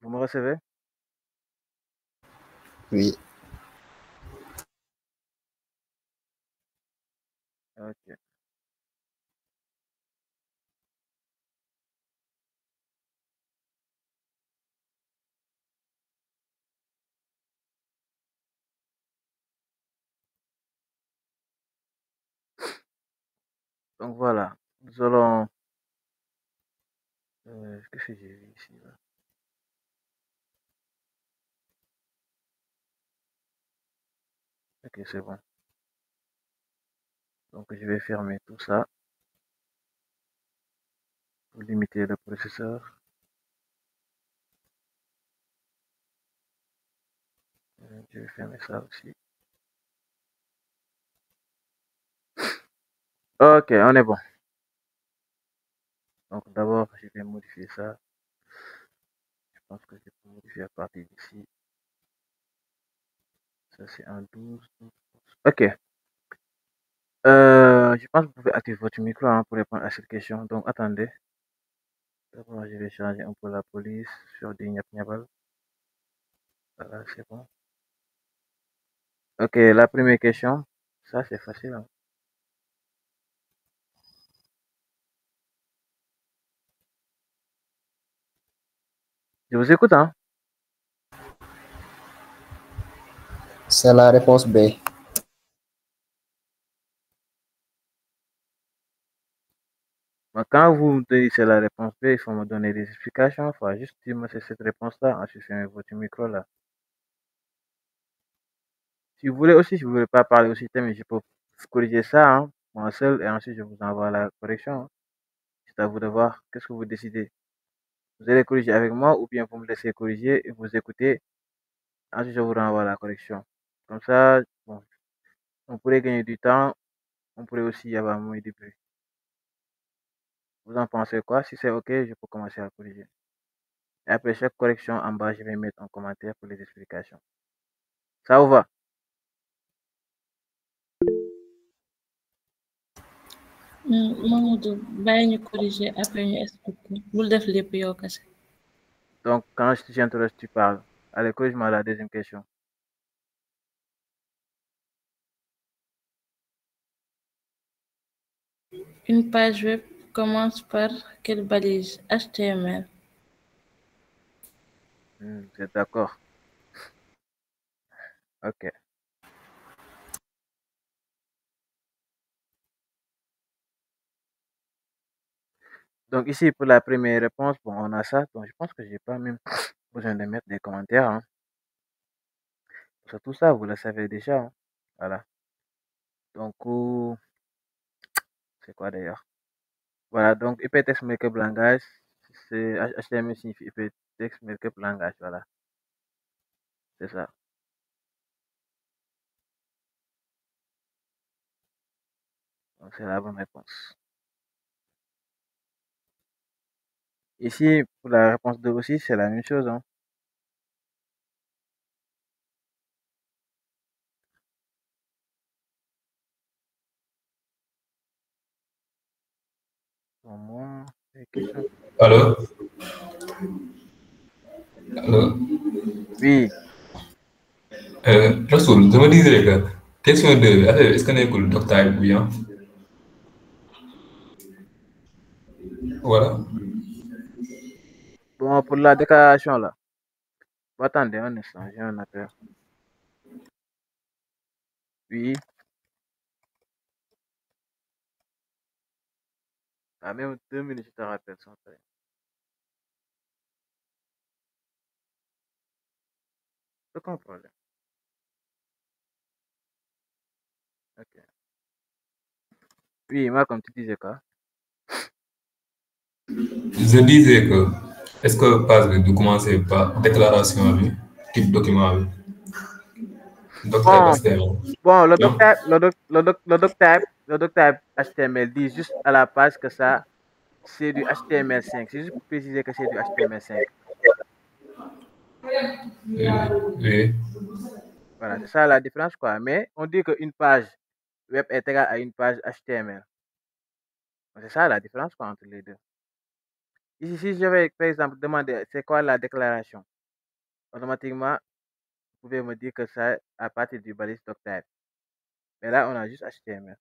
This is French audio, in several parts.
Vous me recevez? Oui. Ok. Donc voilà, nous allons... qu'est-ce que j'ai vu ici là? Ok, c'est bon. Donc je vais fermer tout ça pour limiter le processeur. Je vais fermer ça aussi. Ok, on est bon. Donc d'abord, je vais modifier ça. Je pense que je peux modifier à partir d'ici. Ça c'est un 12. Ok. Je pense que vous pouvez activer votre micro hein, pour répondre à cette question. Donc attendez. D'abord, je vais changer un peu la police sur des nyap-nyapal. Voilà, c'est bon. Ok, la première question. Ça c'est facile. Hein. Je vous écoute, hein. C'est la réponse B. Mais quand vous me dites c'est la réponse B, il faut me donner des explications. Il faut juste dire moi c'est cette réponse-là. Ensuite, fermez votre micro là. Si vous voulez aussi, si vous ne voulez pas parler au système, je peux corriger ça, hein, moi seul, et ensuite je vous envoie la correction. Hein. C'est à vous de voir. Qu'est-ce que vous décidez? Vous allez corriger avec moi ou bien vous me laissez corriger et vous écoutez. Ensuite, je vous renvoie la correction. Comme ça, bon, on pourrait gagner du temps. On pourrait aussi y avoir moins de bruit. Vous en pensez quoi? Si c'est OK, je peux commencer à corriger. Et après chaque correction en bas, je vais mettre un commentaire pour les explications. Ça vous va? Mamadou bàyyi ñu corriger après ñu expliquer bul def lépp yow kese. Donc, quand j'interroge, tu parles. Allez, corrige-moi la deuxième question. Une page web commence par quelle balise? HTML. Vous êtes d'accord? OK. Donc ici, pour la première réponse, bon, on a ça. Donc je pense que j'ai pas même besoin de mettre des commentaires. Hein. Sur tout ça, vous le savez déjà. Hein. Voilà. Donc, c'est quoi d'ailleurs? Voilà, donc hypertext markup langage, c'est HTML signifie hypertext markup langage. Voilà, c'est ça. Donc c'est la bonne réponse. Ici, pour la réponse 2 aussi, c'est la même chose. Hein. Pour moi, les questions. Allô? Allô? Oui, Rasoul, je me disais que question 2, est-ce que nekkul docteur bu bien? Voilà. bon, pour la déclaration là. Attendez un instant, j'ai un appel. Oui, à même 2 minutes, je te rappelle sans faire. Aucun problème. Ok. Oui, moi, comme tu disais quoi? Je disais que est-ce que page bi du commencer par déclaration bi type document bi docteur Bon, HTML. bon, Non? le docteur HTML dit juste à la page que ça, c'est du HTML5. C'est juste pour préciser que c'est du HTML5. Oui. Voilà, c'est ça la différence, quoi. Mais on dit qu'une page web est égale à une page HTML. C'est ça la différence, quoi, entre les deux. Ici, si je vais, par exemple, demander c'est quoi la déclaration, automatiquement, vous pouvez me dire que ça à partir du balise doctype. Mais là, on a juste HTML.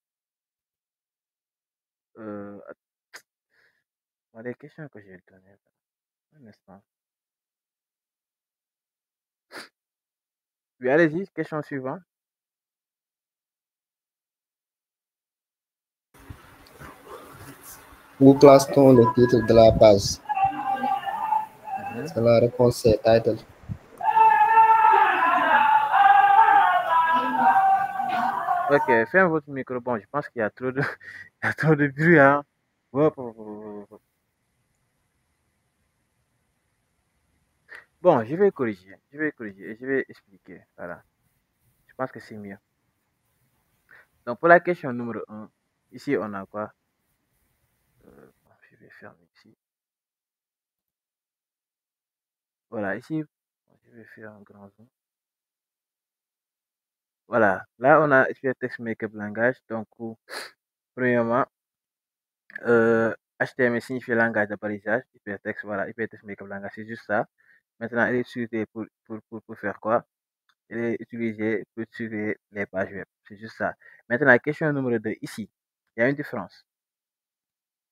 Euh, les questions que je vais donner. Un instant. Oui, allez-y, question suivante. Où place-t-on le titre de la page? Mhm. La réponse c'est title. Ok, fermez votre micro. Bon, je pense qu'il y a trop de, il y a trop de bruit, hein. Hop, hop, hop, hop. Bon, je vais corriger. Je vais corriger et je vais expliquer. Voilà. Je pense que c'est mieux. Donc, pour la question numéro 1, ici, on a quoi? Bon, je vais fermer ici. Voilà, ici, je vais faire un grand zoom. Voilà, là, on a Hypertext Makeup Langage. Donc, premièrement, HTML signifie langage de balisage. Hypertext, voilà, Hypertext Makeup Langage, c'est juste ça. Maintenant, elle est utilisée pour faire quoi? Elle est utilisée pour surveiller les pages web. C'est juste ça. Maintenant, question numéro 2, ici, il y a une différence.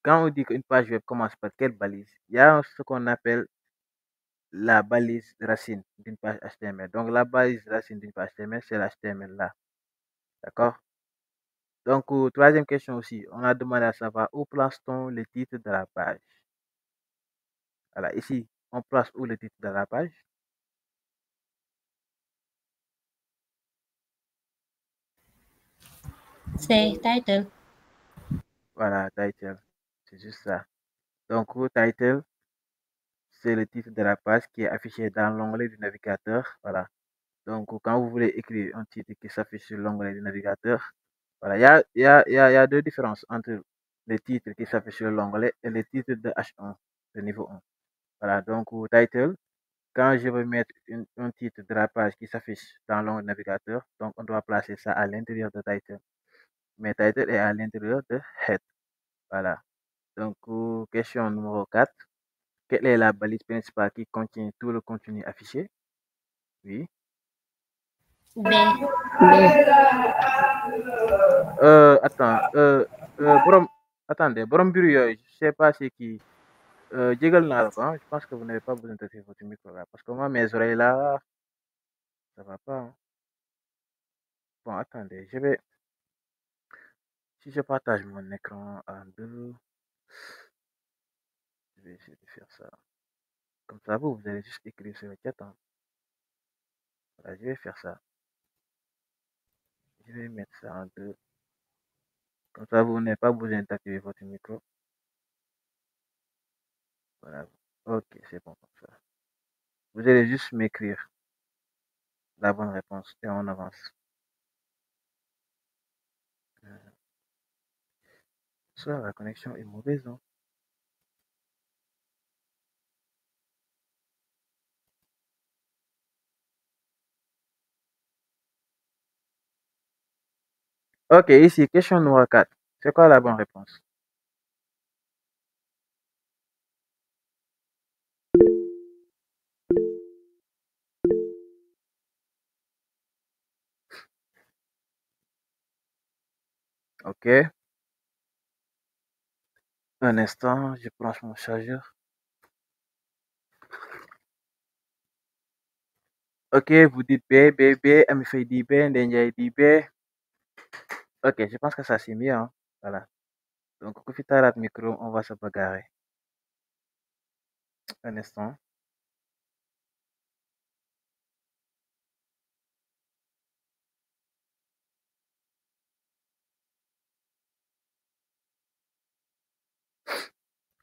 Quand on dit qu'une page web commence par quelle balise, il y a ce qu'on appelle la balise racine d'une page HTML. Donc, la balise racine d'une page HTML, c'est l'HTML là. D'accord? Donc, troisième question aussi, on a demandé à savoir où place-t-on le titre de la page? Voilà, ici, on place où le titre de la page? C'est title. Voilà, title. C'est juste ça. Donc, title, c'est le titre de la page qui est affiché dans l'onglet du navigateur. Voilà. Donc, quand vous voulez écrire un titre qui s'affiche sur l'onglet du navigateur, voilà, il y a deux différences entre le titre qui s'affiche sur l'onglet et le titre de H1, de niveau 1. Voilà, donc, title, quand je veux mettre un titre de la page qui s'affiche dans l'onglet navigateur, donc on doit placer ça à l'intérieur de title. Mais title est à l'intérieur de head. Voilà. Donc, question numéro 4. Quelle est la balise principale qui contient tout le contenu affiché? Oui. B. Attends. Borom, attendez, Borom Bureau, je sais pas c'est qui. Jégal naa la ko, hein. Je pense que vous n'avez pas besoin d'activer votre micro là. Parce que moi, mes oreilles là, ça va pas, hein. Bon, attendez, si je partage mon écran en deux, je vais essayer de faire ça. Comme ça, vous allez juste écrire sur le chat, hein. Voilà, je vais faire ça. Je vais mettre ça en deux. Comme ça, vous n'avez pas besoin d'activer votre micro. Voilà. Ok, c'est bon comme ça. Vous allez juste m'écrire la bonne réponse et on avance. Ça, la connexion est mauvaise, hein. Ok, ici, question numéro 4. C'est quoi la bonne réponse? Ok. Un instant, je branche mon chargeur. Ok, vous dites B, B, B, Amifei dit B, Ndenjai dit B. Ok, je pense que ça c'est mieux, hein. Voilà. Donc, Kufitarat micro, on va se bagarrer. Un instant.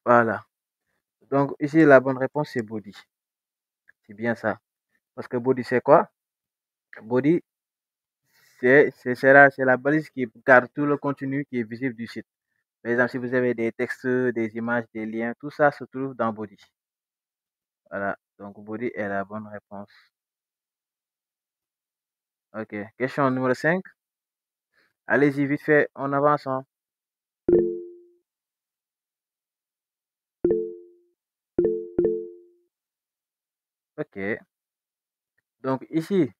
Voilà. Donc, ici, la bonne réponse, c'est body. C'est bien ça. Parce que body, c'est quoi? Body, c'est la balise qui garde tout le contenu qui est visible du site. Par exemple, si vous avez des textes, des images, des liens, tout ça se trouve dans body. Voilà. Donc, body est la bonne réponse. Ok. Question numéro 5. Allez-y, vite fait, on avance, hein. Ok. Donc ici,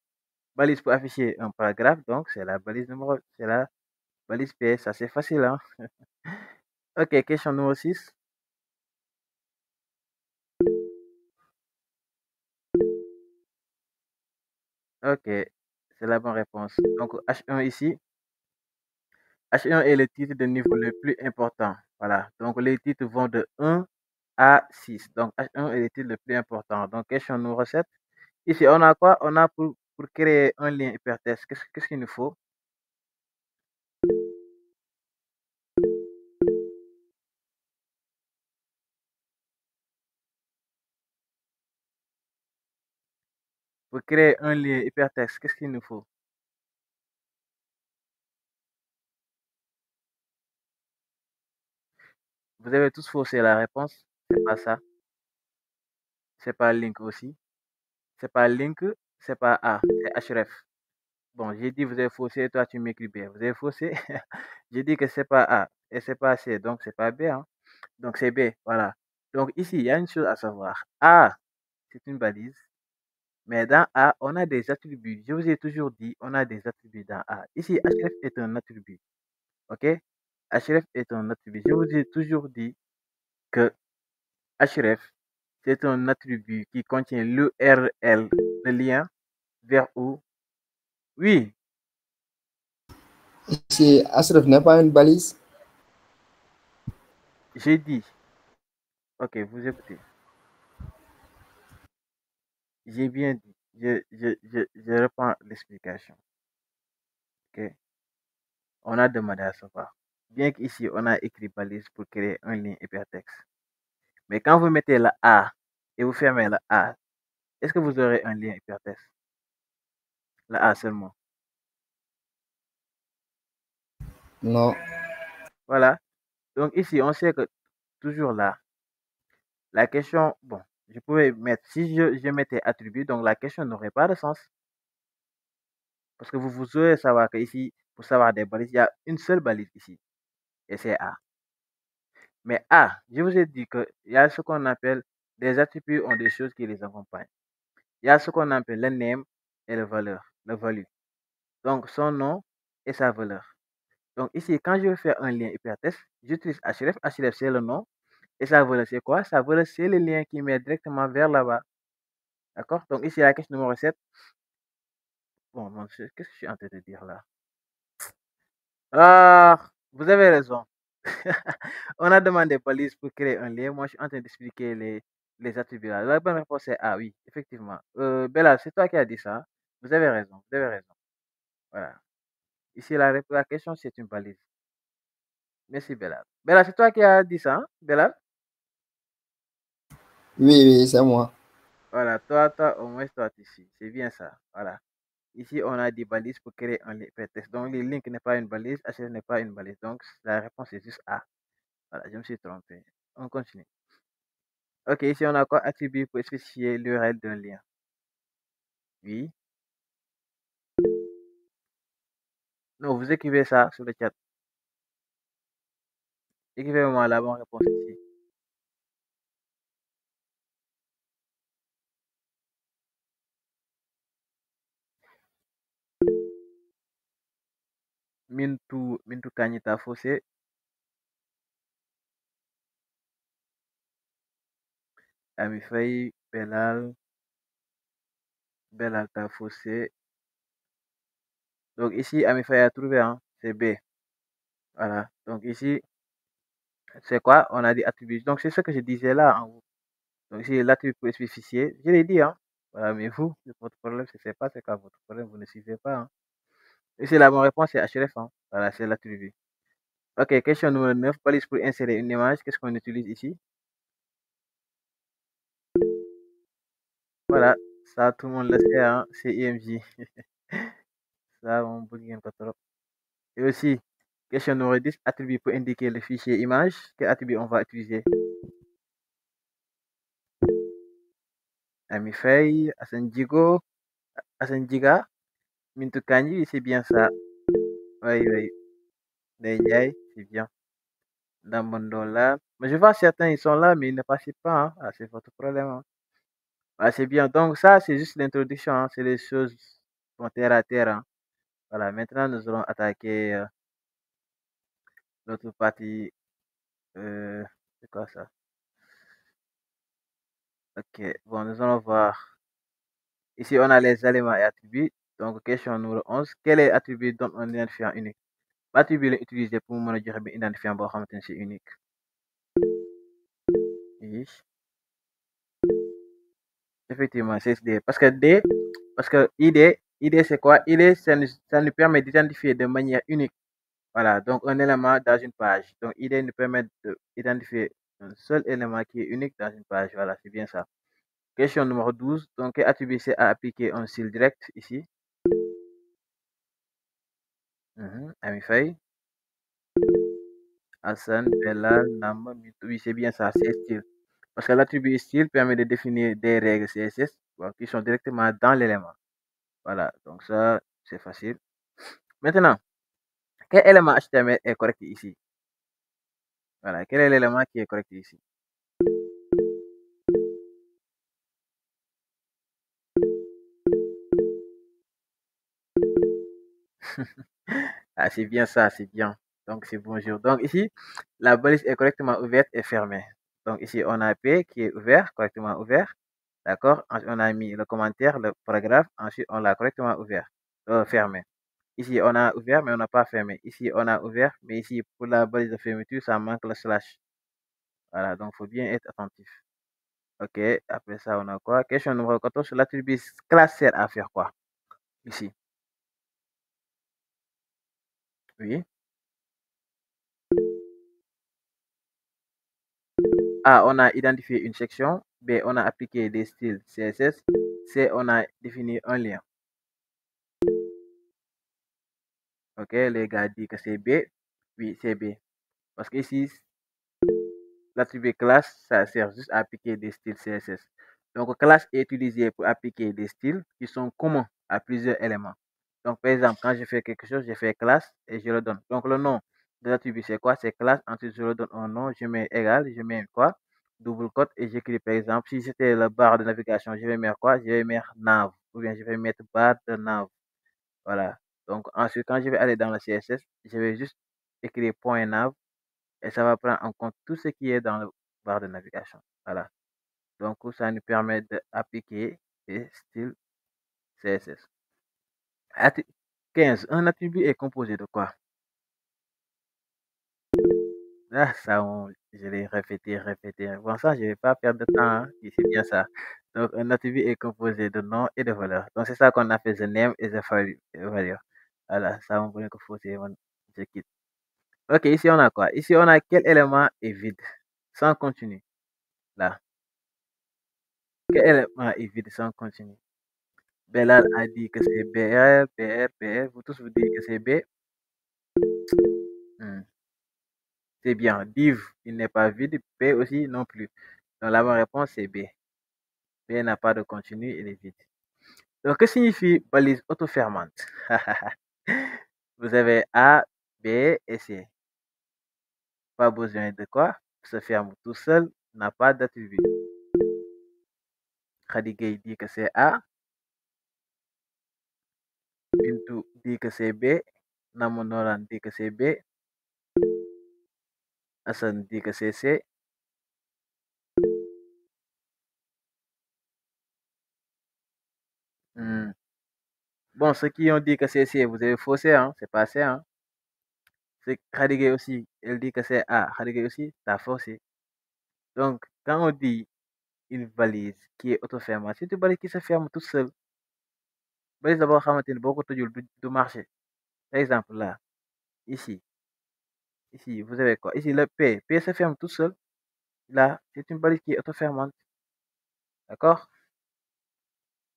balise pour afficher un paragraphe, donc c'est la balise P, ça c'est facile, hein. Ok, question numéro 6. Ok, c'est la bonne réponse. Donc H1 ici, H1 est le titre de niveau le plus important. Voilà, donc les titres vont de 1 à 6. Donc H1 est le titre le plus important. Donc question numéro 7. Ici, on a quoi? On a pour créer un lien hypertexte, qu'est-ce qu'il nous faut? Pour créer un lien hypertexte, qu'est-ce qu'il nous faut? Vous avez tous faussé la réponse. C'est pas ça. C'est pas link aussi. C'est pas link, c'est pas A, c'est href. Bon, j'ai dit vous avez faussé, toi tu m'écris bien. Vous avez faussé. J'ai dit que c'est pas A et c'est pas C, donc c'est pas B, hein. Donc c'est B, voilà. Donc ici, il y a une chose à savoir. A, c'est une balise, mais dans A, on a des attributs. Je vous ai toujours dit, on a des attributs dans A. Ici, href est un attribut, ok? Href est un attribut. Je vous ai toujours dit que href, c'est un attribut qui contient l'URL, le lien vers où. Oui, Ici, Ashraf n'est pas une balise. j'ai dit. Ok, vous écoutez. J'ai bien dit. Je reprends l'explication. Ok. On a demandé à savoir. Bien qu'ici, on a écrit balise pour créer un lien hypertexte. Mais quand vous mettez la A et vous fermez la A, est-ce que vous aurez un lien hypertexte? La A seulement. Non. Voilà. Donc ici, on sait que toujours là, la question, bon, je pouvais mettre, si je mettais attribut, donc la question n'aurait pas de sens. Parce que vous aurez savoir qu'ici, pour savoir des balises, il y a une seule balise ici, et c'est A. Mais A, je vous ai dit qu'il y a ce qu'on appelle des attributs ont des choses qui les accompagnent. Il y a ce qu'on appelle le name et le valeur, le value. Donc son nom et sa valeur. Donc ici, quand je veux faire un lien hypertexte, j'utilise href. Href, c'est le nom. Et sa valeur, c'est quoi? Sa valeur, c'est le lien qui met directement vers là-bas. D'accord? Donc ici, la question numéro 7. Bon, qu'est-ce que je suis en train de dire là? Ah, vous avez raison. On a demandé police pour créer un lien. Moi, je suis en train d'expliquer les attributs là. La bonne réponse est A, oui, effectivement. Bella, c'est toi qui as dit ça. Vous avez raison, vous avez raison. Voilà. Ici, la question, c'est une balise. Merci, Bella. Bella, c'est toi qui as dit ça, hein, Bella? Oui, oui, c'est moi. Voilà, toi, au moins, toi, ici. C'est bien ça. Voilà. Ici, on a des balises pour créer un hypertexte. Donc, le link n'est pas une balise, HL n'est pas une balise. Donc, la réponse est juste A. Voilà, je me suis trompé. On continue. Ok, ici, on a quoi? Attribut pour spécifier l'URL d'un lien. Oui. Non, vous écrivez ça sur le chat. Écrivez-moi la bonne réponse ici. Mintu Kanyita Fossé. Ami Faye, Belal Ta Fossé. Donc ici, Ami Faye a trouvé, hein, c'est B. Voilà. Donc ici, c'est quoi? On a des attributs. Donc c'est ce que je disais là en haut. Donc ici, l'attribut pour spécifier. Je l'ai dit, hein. Voilà, mais vous, votre problème, c'est pas, c'est quoi votre problème, vous ne suivez pas, hein. Ici, la bonne réponse, c'est HRF, hein. Voilà, c'est l'attribut. Ok, question numéro 9. Balise pour insérer une image. Qu'est-ce qu'on utilise ici? Voilà, ça, tout le monde le sait, hein, c'est IMG. Ça, on peut bien pas trop. Et aussi, question numéro 10, attribut pour indiquer le fichier image. Quel attribut on va utiliser? Ami Faye, Asen Jiga, Mintu Kanji, c'est bien ça. Oui, oui. Ndeye, c'est bien. Dans Mondola. Mais je vois certains, ils sont là, mais ils ne participent pas, hein. Ah, c'est votre problème, hein. Voilà, c'est bien. Donc ça, c'est juste l'introduction, hein, c'est les choses bon, terre à terre, hein. Voilà, maintenant nous allons attaquer l'autre partie. C'est quoi ça? Ok, bon, nous allons voir. Ici, on a les éléments et attributs. Donc, question numéro 11. Quel est l'attribut donne un identifiant unique? L'attribut est utilisé pour mën a joxe bi identifiant boo xamante ni c'est unique. Oui, effectivement, c'est D. Parce que D, parce que ID c'est quoi? ID, ça nous permet d'identifier de manière unique. Voilà, donc un élément dans une page. Donc, ID nous permet d'identifier un seul élément qui est unique dans une page. Voilà, c'est bien ça. Question numéro 12. Donc, quel attribut c'est à appliquer un style direct ici? Ami Faye, Hassan, Bellal, Nam, Mitou. Oui, c'est bien ça, c'est style. Parce que l'attribut style permet de définir des règles CSS bon, qui sont directement dans l'élément. Voilà, donc ça, c'est facile. Maintenant, quel élément HTML est correct ici? Voilà, quel est l'élément qui est correct ici? Ah, c'est bien ça, c'est bien. Donc, c'est bonjour. Donc, ici, la balise est correctement ouverte et fermée. Donc, ici, on a P qui est ouvert, correctement ouvert. D'accord? Ensuite, on a mis le commentaire, le paragraphe. Ensuite, on l'a correctement ouvert, fermé. Ici, on a ouvert, mais on n'a pas fermé. Ici, on a ouvert, mais ici, pour la balise de fermeture, ça manque le slash. Voilà, donc il faut bien être attentif. Ok, après ça, on a quoi? Question numéro 14. L'attribut classe sert à faire quoi? Ici. Oui. A, on a identifié une section. B, on a appliqué des styles CSS. C, on a défini un lien. Ok, les gars disent que c'est B. Oui, c'est B. Parce que ici, l'attribut classe, ça sert juste à appliquer des styles CSS. Donc, classe est utilisée pour appliquer des styles qui sont communs à plusieurs éléments. Donc, par exemple, quand je fais quelque chose, je fais classe et je le donne. Donc, le nom de l'attribut, c'est quoi? C'est classe. Ensuite, je le donne un nom. Je mets égal. Je mets quoi? Double quote et j'écris, par exemple, si c'était la barre de navigation, je vais mettre quoi? Je vais mettre nav. Ou bien je vais mettre barre de nav. Voilà. Donc, ensuite, quand je vais aller dans le CSS, je vais juste écrire point .nav et ça va prendre en compte tout ce qui est dans la barre de navigation. Voilà. Donc, ça nous permet d'appliquer des styles CSS. 15. Un attribut est composé de quoi? Ah, ça, je l'ai répété. Bon, ça, je ne vais pas perdre de temps, hein, et c'est bien ça. Donc, un attribut est composé de nom et de valeur. Donc, c'est ça qu'on appelle the name et the value. Voilà, ça, on peut que fausser, je quitte. Ok, ici, on a quoi? Ici, on a quel élément est vide, sans continu. Là. Quel élément est vide, sans continu? Bellal a dit que c'est BR, BR, BR. Vous tous vous dites que c'est B. C'est bien. Div, il n'est pas vide. P aussi non plus. Donc la bonne réponse, c'est B. B n'a pas de continu, il est vide. Donc, que signifie balise autofermante? Vous avez A, B et C. Pas besoin de quoi? Se ferme tout seul, n'a pas d'attribut. Khadigay dit que c'est A. Bintou dit que c'est B. Namonoran dit que c'est B. Hassan dit que c'est C. Bon, ceux qui ont dit que c'est C, vous avez faussé, hein? C'est pas C, hein? C'est Khadigay aussi, elle dit que c'est A. Khadigay aussi, t'as faussé. Donc, quand on dit une valise qui est autofermante, c'est une valise qui se ferme toute seule. Valise d'abord, xamanteni boo ko tëjul du marché. Par exemple, là, ici, vous avez quoi? Ici, le P. P se ferme tout seul. Là, c'est une balise qui est autofermante. D'accord?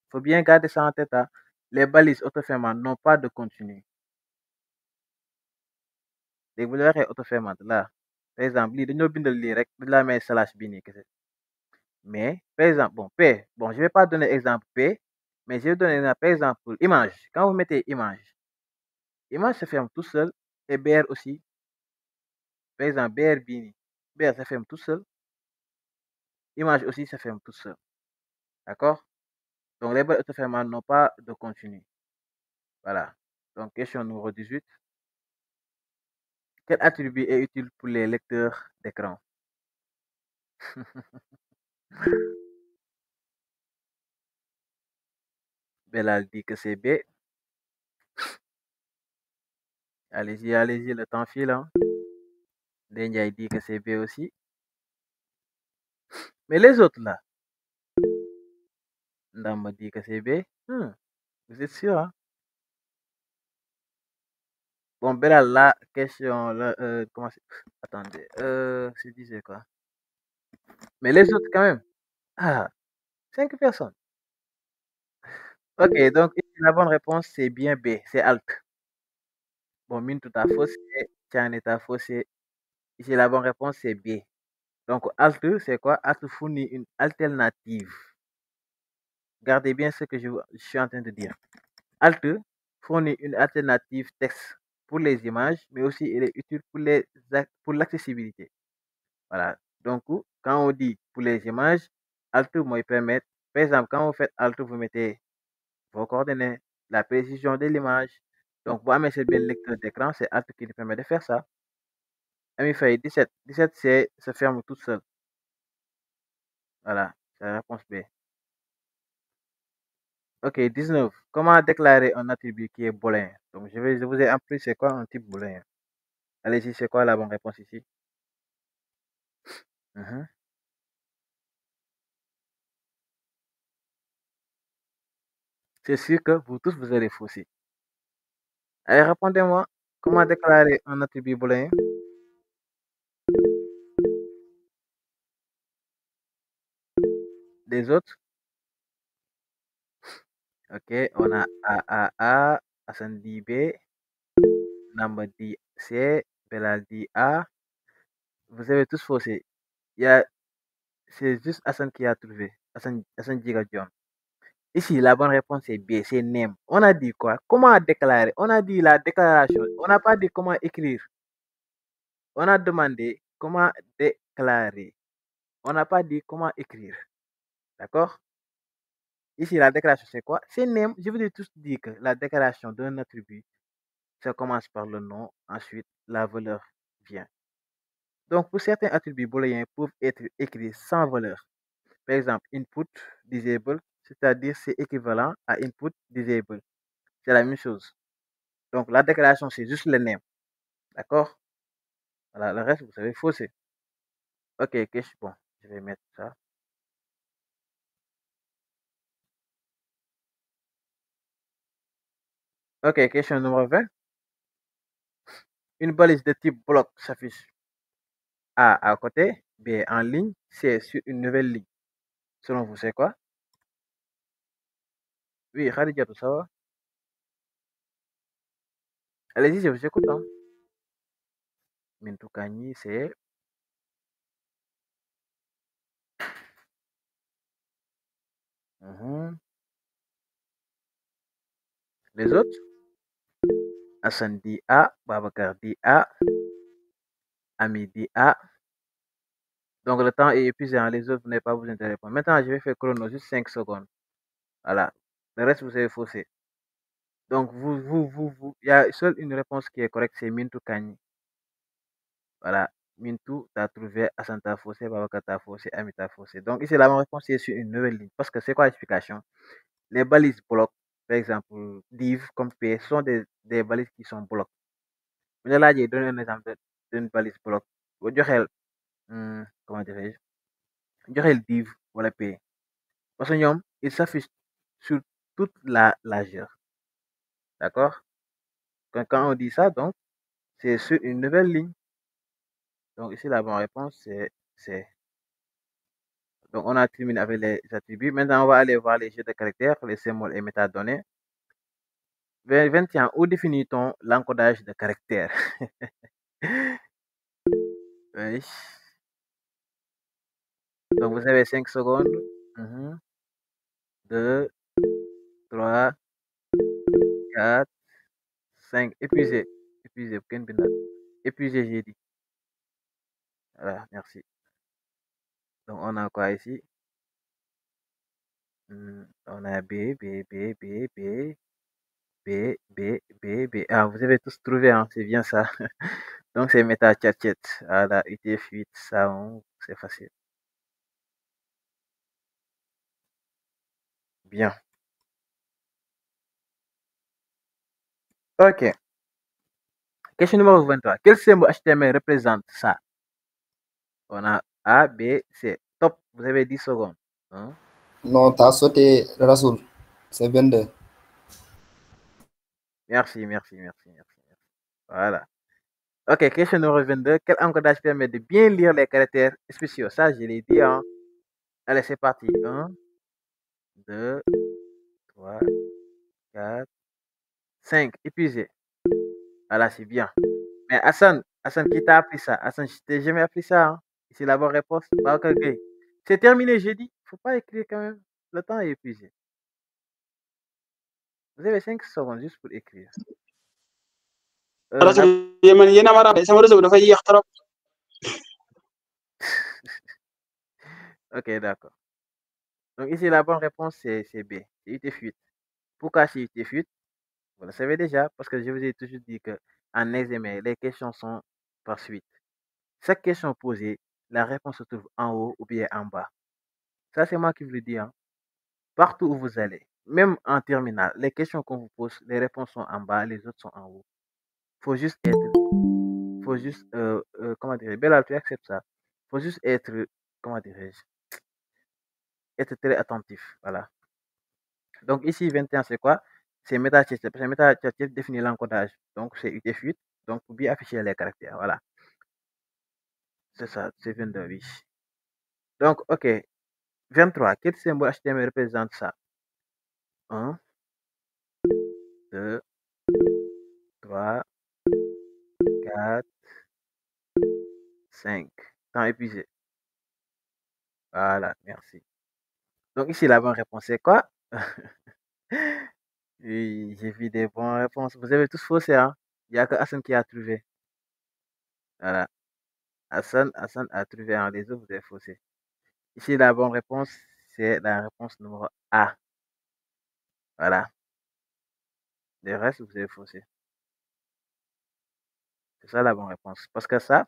Il faut bien garder ça en tête, hein. Les balises autofermantes n'ont pas de continu. Les balises autofermantes, là, par exemple, lii dañoo bindal lii rek dañ laa may slash bii nii kese. Mais, par exemple, bon, P, bon, je vais pas donner exemple P, mais je vais donner par exemple image. Quand vous mettez image se ferme tout seul et BR aussi. Par exemple, BR bii nii, BR se ferme tout seul. Image aussi se ferme tout seul. D'accord? Donc, les balles auto-fermantes n'ont pas de continu. Voilà. Donc, question numéro 18. Quel attribut est utile pour les lecteurs d'écran? Belal dit que c'est B. Allez-y, allez-y, le temps file. Hein. Denjai dit que c'est B aussi. Mais les autres là, Ndam dit que c'est B. Vous êtes sûr, hein? Bon, Belal, la question, comment c'est? Attendez, c'est disait quoi? Mais les autres quand même. Ah, 5 personnes. Ok, donc ici, la bonne réponse, c'est bien B, c'est Alt. Bon, mine tout à faussé, Tian est à faussé. Ici, la bonne réponse, c'est B. Donc, Alt, c'est quoi? Alt fournit une alternative. Gardez bien ce que je suis en train de dire. Alt fournit une alternative texte pour les images, mais aussi il est utile pour l'accessibilité. Voilà. Donc, quand on dit pour les images, Alt moi permet, par exemple, quand vous faites Alt, vous mettez vos coordonnées, la précision de l'image. Donc, vous avez bien le lecteur d'écran, c'est Alt qui nous permet de faire ça. Ami Faye, 17. 17, c'est se ferme tout seul. Voilà, c'est la réponse B. Ok, 19. Comment déclarer un attribut qui est booléen? Donc, je vous ai appris c'est quoi un type booléen. Allez-y, c'est quoi la bonne réponse ici? C'est sûr que vous tous, vous allez fausser. Allez, répondez-moi. Comment déclarer un attribut booléen? Des autres? Ok, on a A, Hassan dit B, Namba dit C, Belal dit A. Vous avez tous faussé. C'est juste Hassan qui a trouvé. Hassan Giga John. Ici, la bonne réponse est B, c'est name. On a dit quoi? Comment déclarer? On a dit la déclaration. On n'a pas dit comment écrire. On a demandé comment déclarer. On n'a pas dit comment écrire. D'accord? Ici, la déclaration, c'est quoi? C'est name. Je vous ai tous dit que la déclaration d'un attribut, ça commence par le nom. Ensuite, la valeur vient. Donc, pour certains attributs booléens peuvent être écrits sans valeur. Par exemple, input disable, c'est-à-dire c'est équivalent à input disable. C'est la même chose. Donc, la déclaration, c'est juste le name. D'accord? Voilà, le reste, vous savez, faussé. Ok, bon, je vais mettre ça. Ok, question numéro 20. Une balise de type bloc s'affiche A à côté, B en ligne, C sur une nouvelle ligne. Selon vous, c'est quoi? Oui, Khadija, tout ça va? Allez-y, je vous écoute. Hein. Mintou Kani, c'est... Les autres? Hassan dit A, Babacar dit A, Ami dit A. Donc le temps est épuisé, hein. Les autres, vous n'avez pas besoin de répondre. Maintenant, je vais faire chrono, juste 5 secondes. Voilà. Le reste, vous avez faussé. Donc, il y a seule une réponse qui est correcte, c'est Mintou Kani. Voilà. Mintou, t'as trouvé, Hassan t'a faussé, Babacar t'a faussé, Ami t'a faussé. Donc ici, la bonne réponse c'est sur une nouvelle ligne. Parce que c'est quoi l'explication? Les balises blocs, par exemple, div comme P, sont des balises qui sont blocs. Mais là, j'ai donné un exemple d'une balise bloc. Vous direz, comment dirais-je? Joxel div wala P. Parce que ñoom, il s'affiche sur toute la largeur. D'accord? Quand on dit ça, donc, c'est sur une nouvelle ligne. Donc ici, la bonne réponse, c'est C. Donc on a terminé avec les attributs. Maintenant, on va aller voir les jeux de caractères, les symboles et métadonnées. 21. Où définit-on l'encodage de caractères? Oui. Donc vous avez 5 secondes. 2, 3, 4, 5. Épuisé. Épuisé. Épuisé, j'ai dit. Voilà, merci. Donc on a quoi ici? On a B, B, B, B, B, B, B, B, B. Ah, vous avez tous trouvé, hein, c'est bien ça. Donc, c'est méta tchatchet. Voilà, UTF-8, ça, c'est facile. Bien. Ok. Question numéro 23. Quel symbole HTML représente ça? On a A, B, C. Top, vous avez 10 secondes. Hein? Non, t'as sauté Rasoul. C'est 22. Merci, merci, merci, merci, merci. Voilà. Ok, question numéro 22. Quel encodage permet de bien lire les caractères spéciaux? Ça, je l'ai dit. Hein? Allez, c'est parti. 1, 2, 3, 4, 5. Épuisé. Voilà, c'est bien. Mais Hassan, qui t'a appris ça? Hassan, je t'ai jamais appris ça. Hein? C'est la bonne réponse. Babacar Gueye. C'est terminé, j'ai dit. Faut pas écrire quand même. Le temps est épuisé. Vous avez 5 secondes juste pour écrire. rasul yemen yéen a ma rappelé sama réseau dafay yéex trop. Ok, d'accord. Donc ici, la bonne réponse, c'est B. C'est UT8. Pourquoi c'est UT8? Vous le savez déjà, parce que je vous ai toujours dit que en examen, les questions sont par suite. Chaque question posée, la réponse se trouve en haut ou bien en bas. Ça, c'est moi qui vous le dis. Hein. Partout où vous allez, même en terminale, les questions qu'on vous pose, les réponses sont en bas, les autres sont en haut. Faut juste, comment dire, Bella, tu acceptes ça. Faut juste être, comment dirais-je, être très attentif. Voilà. Donc ici, 21, c'est quoi? C'est MetaChat. Parce que MetaChat définit l'encodage. Donc c'est UTF-8. Donc pour bien afficher les caractères. Voilà. C'est ça, c'est 22, oui. Donc, ok. 23. Quel symbole HTML représente ça? 1, 2, 3, 4, 5. Temps épuisé. Voilà, merci. Donc ici, la bonne réponse, c'est quoi? Oui, j'ai vu des bonnes réponses. Vous avez tous faussé, hein? Il n'y a que Hassan qui a trouvé. Voilà. Hassan a trouvé, hein. Les autres, vous avez faussé. Ici, la bonne réponse, c'est la réponse numéro A. Voilà. Le reste, vous avez faussé. C'est ça la bonne réponse. Parce que ça,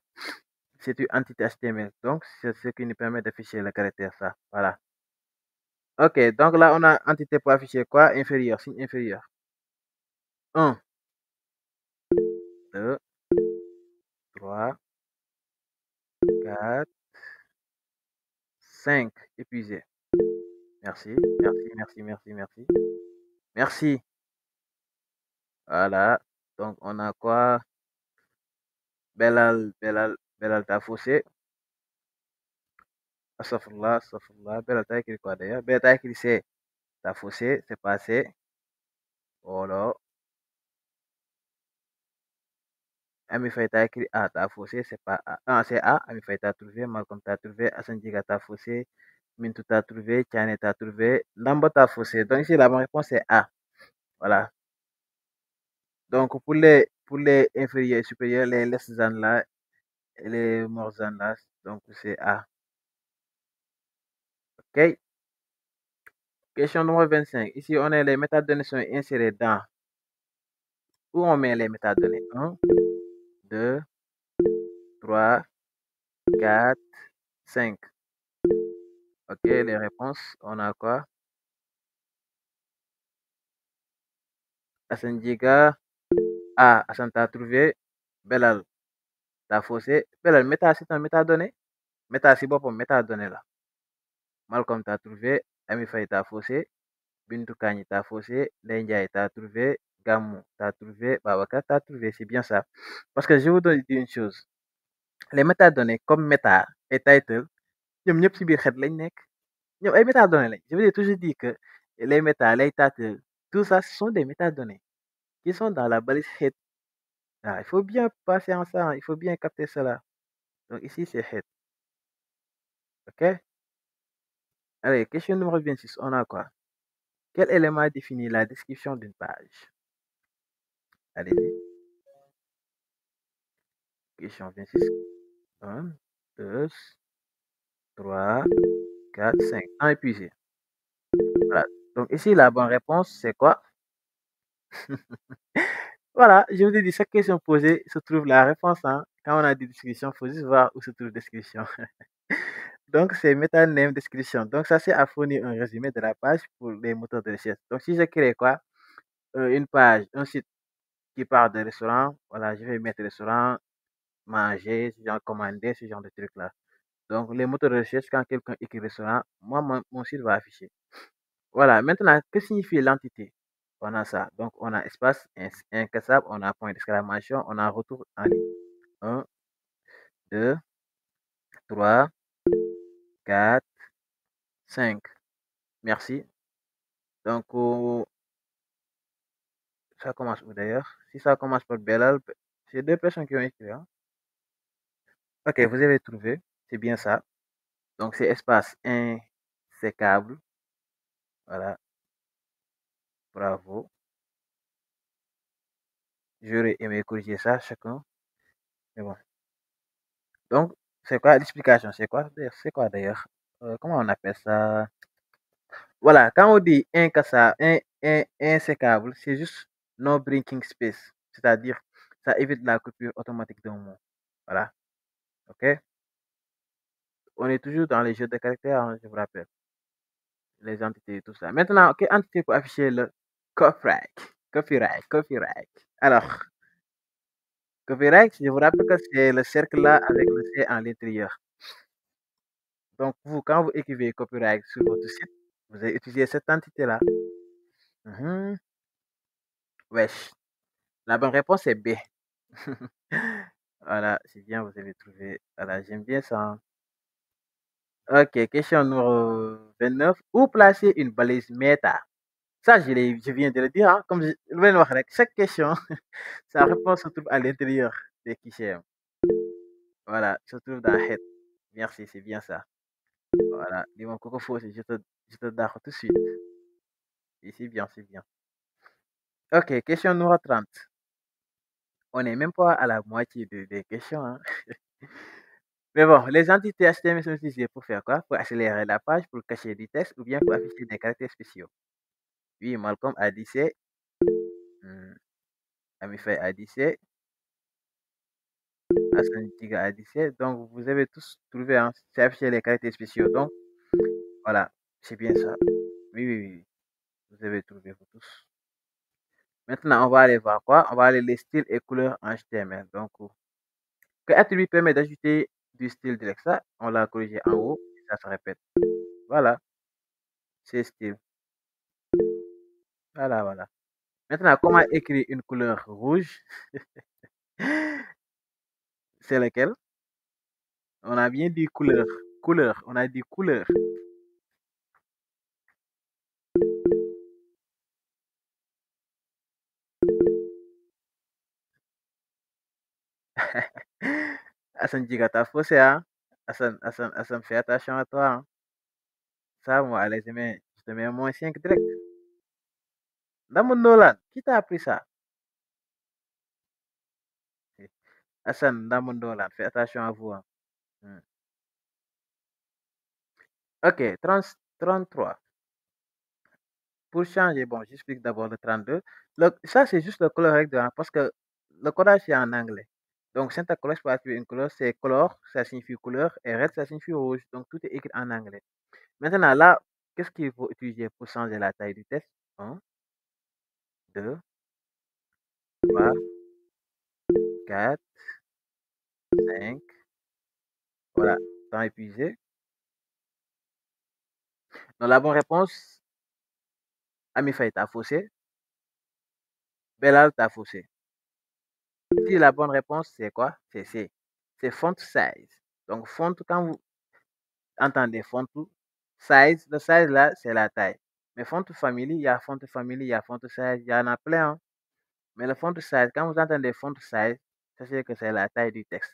c'est une entité HTML. Donc, c'est ce qui nous permet d'afficher le caractère ça. Voilà. Ok, donc là, on a entité pour afficher quoi? Inférieur, signe inférieur. 1, 2, 3, 4, 5. Épuisé. Merci, merci, merci, merci, merci. Merci. Voilà. Donc, on a quoi? Belal, t'as faussé. Astaghfirullah. Belal, t'as écrit quoi d'ailleurs? Belal, t'as écrit C. T'as faussé, c'est passé. Voilà. Ami Faye, t'as écrit A, t'as faussé, c'est pas A. Ah, c'est A. Ami Faye, t'as trouvé. Malcolm, t'as trouvé. Hassan Diga, t'as faussé. Mintou, t'as trouvé. Tiane, t'as trouvé. Lamba, t'as faussé. Donc ici, la bonne réponse, c'est A. Voilà. Donc, pour les inférieurs et supérieurs, les less than là, et les more than là, donc c'est A. OK? Question numéro 25. Ici, on a les métadonnées sont insérées dans. Où on met les métadonnées? 1, 2, 3, 4, 5. OK, les réponses, on a quoi? Hassan Diga, A. Hassan, t'as trouvé. Belal, t'as faussé. Belal, c'est un métadonnées. Méta, c'est bon pour métadonnées là. Malcolm, t'as trouvé. Ami Faye, t'as faussé. Bintou Kani, t'as faussé. Lendiaye, t'as trouvé. Gamou, t'as trouvé. Babaka, t'as trouvé. C'est bien ça. Parce que je vous donne une chose. Les métadonnées comme méta et title, ñoom ñëpp ci biir xeet lañ nekk. ñoom ay métadonnées lañ. Je vous ai toujours dit que les méta, les titles, tout ça, ce sont des métadonnées qui sont dans la balise head. Ah, il faut bien passer en ça, hein, il faut bien capter cela. Donc ici, c'est head. OK? Allez, question numéro 26, on a quoi? Quel élément définit la description d'une page? Allez-y. Question 26. 1, 2, 3, 4, 5. Temps épuisé. Voilà. Donc ici, la bonne réponse, c'est quoi? Voilà, je vous ai dit, chaque question posée se trouve la réponse, hein. Quand on a dit description, il faut juste voir où se trouve description. Donc, c'est meta name description. Donc, ça, c'est à fournir un résumé de la page pour les moteurs de recherche. Donc, si je crée quoi? Une page, un site qui parle de restaurant, voilà, je vais mettre restaurant, manger, ce genre commander, ce genre de trucs-là. Donc, les moteurs de recherche, quand quelqu'un écrit restaurant, moi, mon site va afficher. Voilà, maintenant, que signifie l'entité? On a ça. Donc, on a espace incassable, on a point d'exclamation, on a retour en ligne. 1, 2, 3, 4, 5. Merci. Donc, ça commence où d'ailleurs? Si ça commence par Belal, c'est deux personnes qui ont écrit, hein. Ok, vous avez trouvé. C'est bien ça. Donc, c'est espace insécable. Voilà, bravo. J'aurais aimé corriger ça, chacun. Mais bon. Donc, c'est quoi l'explication? C'est quoi d'ailleurs? C'est quoi d'ailleurs? Comment on appelle ça? Voilà, quand on dit incassable, insécable, c'est juste no breaking space. C'est-à-dire, ça évite la coupure automatique d'un mot. Voilà, ok? On est toujours dans les jeux de caractères, hein, je vous rappelle. Les entités et tout ça. Maintenant, quelle entité pour afficher le copyright? Copyright. Alors, copyright, je vous rappelle que c'est le cercle là avec le C en l'intérieur. Donc, vous, quand vous écrivez copyright sur votre site, vous allez utiliser cette entité-là. Wesh. La bonne réponse est B. Voilà, c'est bien, vous avez trouvé. Voilà, j'aime bien ça, hein. Ok, question numéro 29. Où placer une balise méta? Ça, je viens de le dire, hein. Comme je viens de le dire, chaque question, sa réponse se trouve à l'intérieur des clichés. Voilà, se trouve dans Head. Merci, c'est bien ça. Voilà, dis-moi coco faux, je te donne tout de suite. Et c'est bien, c'est bien. Ok, question numéro 30. On n'est même pas à la moitié des questions, hein. Mais bon, les entités HTML sont utilisées pour faire quoi? Pour accélérer la page, pour cacher du texte ou bien pour afficher des caractères spéciaux. Oui, Malcolm a dit c'est. Amifay a dit c'est. Hassan Tiga a dit c'est. Donc, vous avez tous trouvé, hein, c'est afficher les caractères spéciaux. Donc, voilà, c'est bien ça. Oui. Vous avez trouvé vous tous. Maintenant, on va aller voir quoi? On va aller les styles et couleurs en HTML. Donc, que attribut permet d'ajouter du style direct? Ça, on l'a corrigé en haut. Et ça se répète. Voilà, c'est style. Voilà. Maintenant, comment écrire une couleur rouge? C'est lequel? On a bien dit couleur. Couleur, on a dit couleur. Hassan Diga, t'as faussé, hein? Hassan, fais attention à toi, hein. Ça, moi, allez, je te mets un moins 5 direct. Damon Nolan, qui t'a appris ça? Hassan, Damon Nolan, fais attention à vous, hein. Ok, 33. Pour changer, bon, j'explique d'abord le 32. Ça, c'est juste le color règle, hein, parce que le codage, c'est en anglais. Donc, syntaxe collage pour attribuer une couleur, c'est color, ça signifie couleur, et red, ça signifie rouge. Donc, tout est écrit en anglais. Maintenant, là, qu'est-ce qu'il faut utiliser pour changer la taille du texte? 1, 2, 3, 4, 5. Voilà, temps épuisé. Donc, la bonne réponse, Amifay, t'as faussé. Belal, t'as faussé. Si la bonne réponse, c'est quoi? C'est C. C'est font size. Donc, font, quand vous entendez font size, le size là, c'est la taille. Mais font family, il y a font family, il y a font size, il y en a plein, hein. Mais le font size, quand vous entendez font size, sachez que c'est la taille du texte.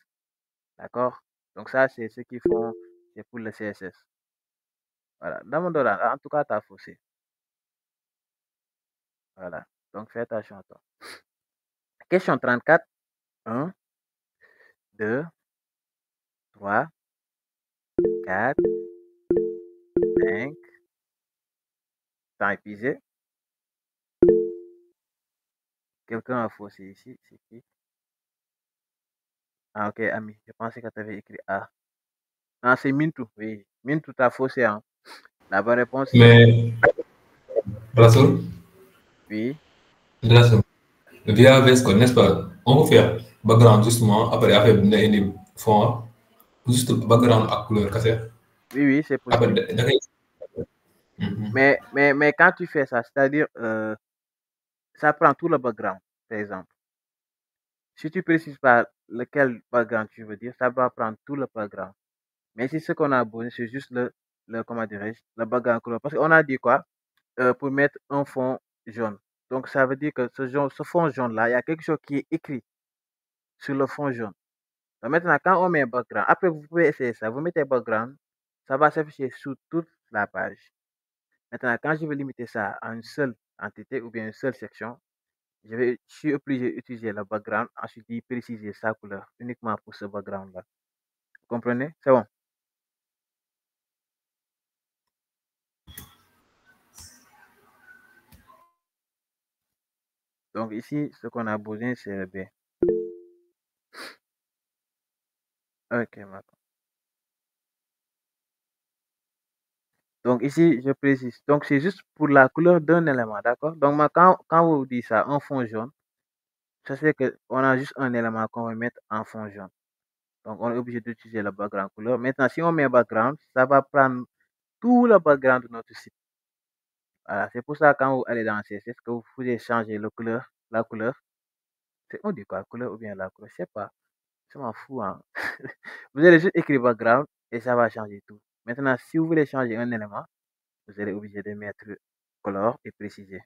D'accord? Donc, ça, c'est ce qu'ils font, c'est pour le CSS. Voilà. Dans mon dollar, en tout cas, tu as faussé. Voilà. Donc, fais attention à toi. Question 34. 1, 2, 3, 4, 5, temps épuisé. Quelqu'un a faussé ici, c'est qui? Ah, ok, Ami, je pensais que tu avais écrit A. Non, c'est Mintu, oui. Mintu, t'as faussé, hein. La bonne réponse, c'est Mais, Rasoul, oui. Rasoul, via VS Code, n'est-ce pas? On peut faire background justement, après, affaire bi nga indi fond, juste background ak couleur kese. Oui, oui, c'est Après, possible. da ngay. Mhm. Mais quand tu fais ça, c'est-à-dire, ça prend tout le background, par exemple. Si tu précises pas lequel background tu veux dire, ça va prendre tout le background. Mais si ce qu'on a besoin, c'est juste comment dirais-je, le background couleur. Parce qu'on a dit quoi? Pour mettre un fond jaune. Donc, ça veut dire que ce fond jaune-là, il y a quelque chose qui est écrit sur le fond jaune. Donc, maintenant, quand on met un background, après, vous pouvez essayer ça. Vous mettez background, ça va s'afficher sur toute la page. Maintenant, quand je vais limiter ça à une seule entité ou bien une seule section, je suis obligé d'utiliser le background, ensuite d'y préciser sa couleur uniquement pour ce background-là. Vous comprenez? C'est bon. Donc ici, ce qu'on a besoin, c'est le B. Ok, maintenant. Donc ici, je précise. Donc c'est juste pour la couleur d'un élément, d'accord? Donc moi, quand vous dites ça, un fond jaune, ça c'est qu'on a juste un élément qu'on va mettre en fond jaune. Donc on est obligé d'utiliser le background couleur. Maintenant, si on met background, ça va prendre tout le background de notre site. Voilà, c'est pour ça quand vous allez dans CSS, que vous pouvez changer la couleur. On dit quoi, couleur ou bien la couleur? Je sais pas. Je m'en fous, hein. Vous allez juste écrire background et ça va changer tout. Maintenant, si vous voulez changer un élément, vous allez obligé de mettre color et préciser.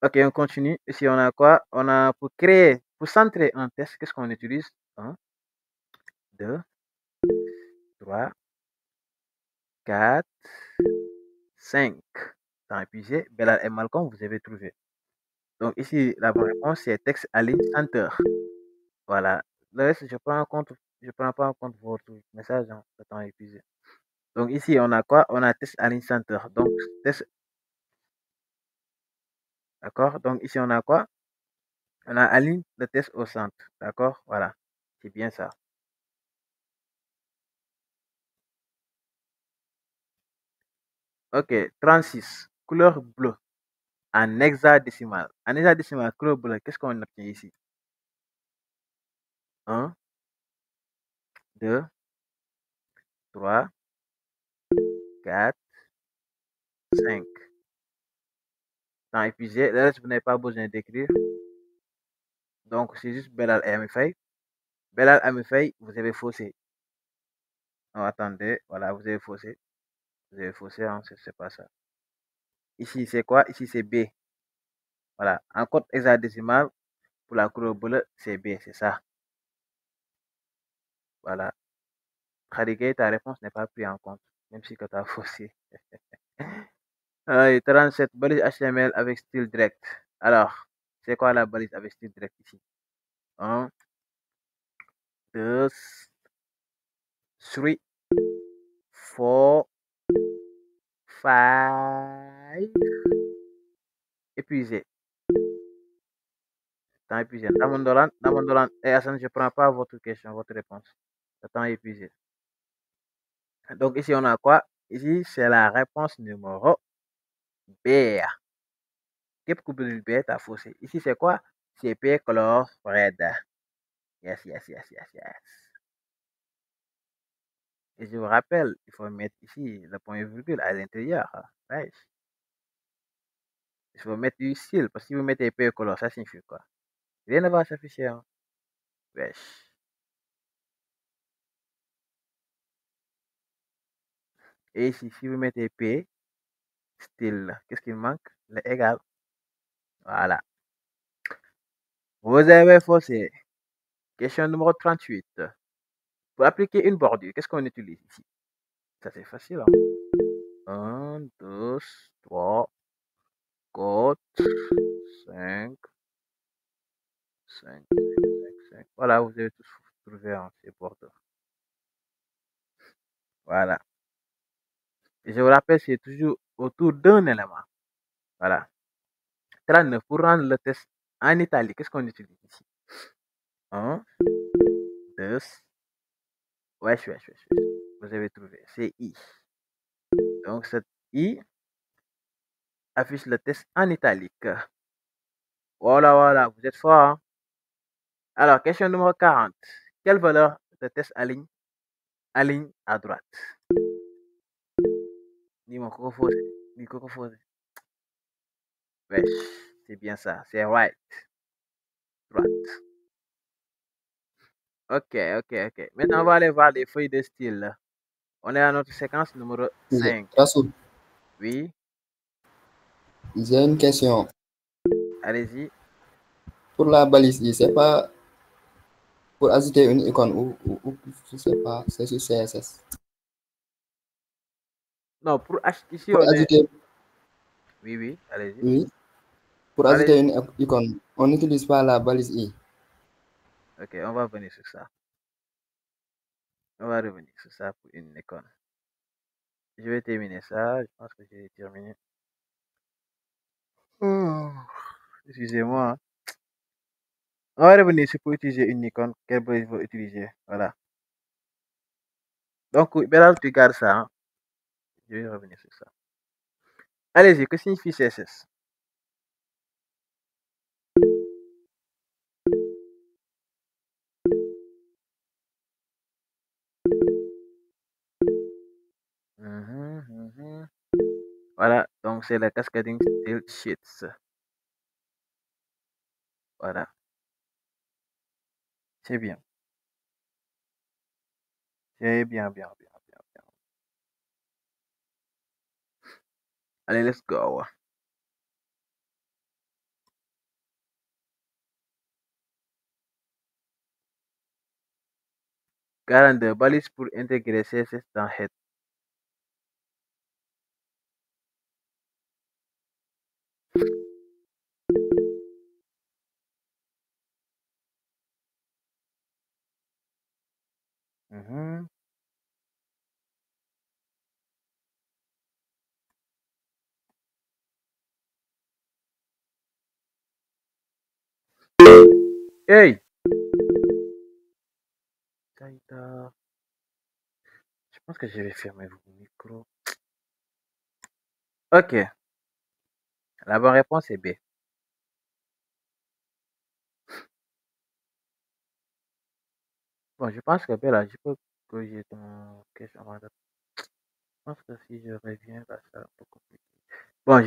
Ok, on continue. Ici, on a quoi? On a pour centrer un test, qu'est-ce qu'on utilise? 1, 2, 3, 4, 5. Temps épuisé. Bellal et Malcolm, vous avez trouvé. Donc ici, la bonne réponse, c'est texte align center. Voilà. Le reste, je prends pas en compte votre message, hein, le temps épuisé. Donc ici, on a quoi? On a test align center. Donc, test, d'accord? Donc ici, on a quoi? On a align le test au centre. D'accord? Voilà. C'est bien ça. Ok, 36. Couleur bleue. En hexadécimal. En hexadécimal, couleur bleue, qu'est-ce qu'on obtient ici? 1, 2, 3, 4, 5. Temps épuisé. Le reste, vous n'avez pas besoin d'écrire. Donc, c'est juste Belal et Amifay. Belal Amifay, vous avez faussé. Oh, attendez, voilà, vous avez faussé. Vous avez faussé, hein, c'est pas ça. Ici, c'est quoi? Ici, c'est B. Voilà, en code hexadécimal, pour la couleur bleue, c'est B, c'est ça. Voilà. Khadigué, ta réponse n'est pas prise en compte, même si tu as faussé. 37, balise HTML avec style direct. Alors, c'est quoi la balise avec style direct ici? 1, 2, 3, 4, 5. Épuisé. Temps épuisé. Damondolan et Hassan, je ne prends pas votre question, votre réponse. Le temps est épuisé. Donc ici, on a quoi? Ici, c'est la réponse numéro B. Qu'est-ce que le B t'as faussé? Ici, c'est quoi? C'est P color red. Yes, yes, yes, yes, yes. Et je vous rappelle, il faut mettre ici le point et virgule à l'intérieur. Right? Il faut mettre du style, parce que si vous mettez P color, ça signifie quoi? Rien ne va s'afficher. Hein? Wesh. Et ici, si vous mettez P, style, qu'est-ce qu'il manque? Le égal. Voilà. Vous avez faussé. Question numéro 38. Pour appliquer une bordure, qu'est-ce qu'on utilise ici? Ça, c'est facile. Hein? 1, 2, 3, 4, 5, 5, 5. Voilà, vous avez tous trouvé hein, ces bordures. Voilà. Et je vous rappelle, c'est toujours autour d'un élément. Voilà. 39. Pour rendre le test en italique, qu'est-ce qu'on utilise ici? 1, 2. Wesh. Vous avez trouvé. C'est I. Donc, cette I affiche le test en italique. Voilà, vous êtes fort, hein? Alors, question numéro 40. Quelle valeur de test aligne à droite? Dis-moi, Coco Wesh, c'est bien ça. C'est right. Droite. Ok. Maintenant, on va aller voir les feuilles de style. On est à notre séquence numéro 5. Rasoul, Oui, j'ai une question. allez-y. Pour la balise I, c'est pas pour ajouter une icône ou je sais pas, c'est sur CSS. Non, pour ici, Pour on est. ajouter, Oui, allez-y. oui, pour ajouter une icône, on n'utilise pas la balise I. Ok, on va venir sur ça. On va revenir sur ça pour une icône. Je vais terminer ça. Je pense que j'ai terminé. Oh, excusez-moi, hein. On va revenir sur pour utiliser une icône. Quelle il faut utiliser. Voilà. Donc, Bernard, tu gardes ça, hein. Je vais revenir sur ça. Allez-y, que signifie CSS? Voilà, donc c'est la Cascading Style Sheets. Voilà, c'est bien. C'est bien. Allez, let's go. Calendar, balise pour intégrer CSS dans Head. Hey! Taïta. Je pense que je vais fermer vos micros. Ok, la bonne réponse est B. Bon, je pense que Bella, je peux corriger ton question. Je pense que si je reviens, là, c'est un peu compliqué. Bon,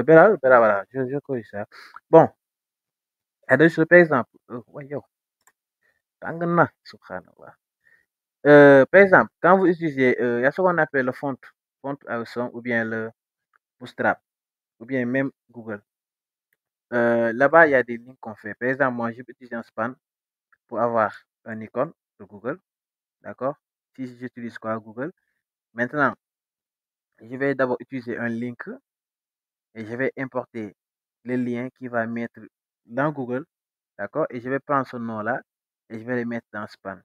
Bella, voilà, je corrige ça. Bon, il y a par exemple, ouais, yo, tangana, subhanallah. Par exemple, quand vous utilisez, il y a ce qu'on appelle le font awesome, ou bien le Bootstrap, ou bien même Google. Là-bas, il y a des lignes qu'on fait. Par exemple, moi, je peux utiliser un span pour avoir un icône de Google, d'accord? Si j'utilise quoi, Google. Maintenant, je vais d'abord utiliser un link et je vais importer le lien qui va mettre dans Google, d'accord? Et je vais prendre ce nom-là et je vais le mettre dans span.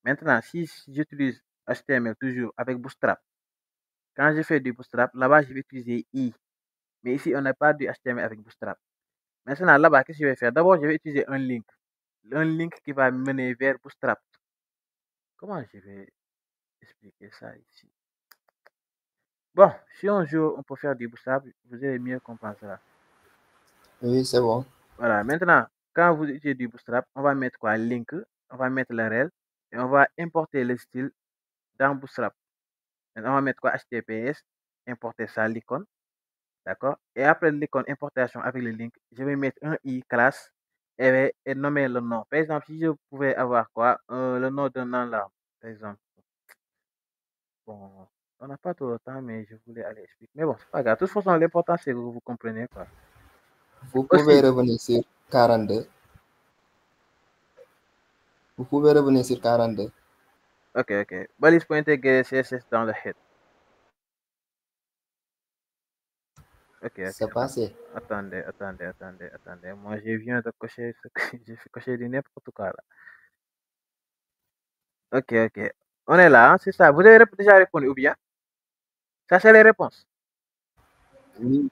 Maintenant, si j'utilise HTML toujours avec Bootstrap, quand je fais du Bootstrap, là-bas, je vais utiliser I. Mais ici, on n'a pas du HTML avec Bootstrap. Maintenant, là-bas, qu'est-ce que je vais faire? D'abord, je vais utiliser un link. Un link qui va mener vers Bootstrap. Comment je vais expliquer ça ici? Bon, si un jour on peut faire du Bootstrap, vous allez mieux comprendre cela. Oui, c'est bon. Voilà, maintenant, quand vous utilisez du Bootstrap, on va mettre quoi? Link, on va mettre l'URL et on va importer le style dans Bootstrap. Maintenant, on va mettre quoi? HTTPS, importer ça, l'icône, d'accord? Et après l'icône importation avec le link, je vais mettre un i classe et nommer le nom. Par exemple, si je pouvais avoir quoi? Le nom d'un alarme, par exemple. Bon, on n'a pas tout le temps, mais je voulais aller expliquer. Mais bon, c'est pas grave. De toute façon, l'important, c'est que vous compreniez, quoi. Vous pouvez revenir sur 42. Vous pouvez revenir sur 42. Ok. Balise pour intégrer CSS dans le head. Ok. C'est passé. Attendez. Moi, je viens de cocher ce que j'ai coché du n'importe quoi, là. Ok. On est là, hein, c'est ça. Vous avez déjà répondu ou bien? Ça, c'est les réponses. Oui,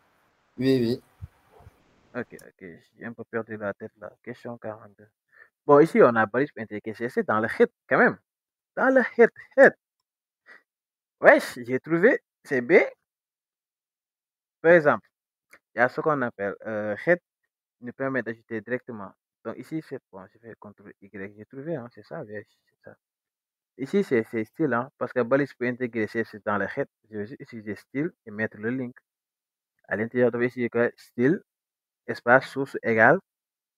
Oui, oui. Ok, j'ai un peu perdu la tête là. Question 42. Bon, ici, on a balise pour intégrer CSS dans le hit, quand même. Dans le hit. Wesh, j'ai trouvé, c'est B. Par exemple, il y a ce qu'on appelle head nous permet d'ajouter directement. Donc ici, c'est bon, je fais CTRL Y, j'ai trouvé, hein, c'est ça, wesh, c'est ça. Ici, c'est style, hein, parce que balise pour intégrer CSS dans le head, je vais juste utiliser style et mettre le link. À l'intérieur, de ici, style, espace, source égale,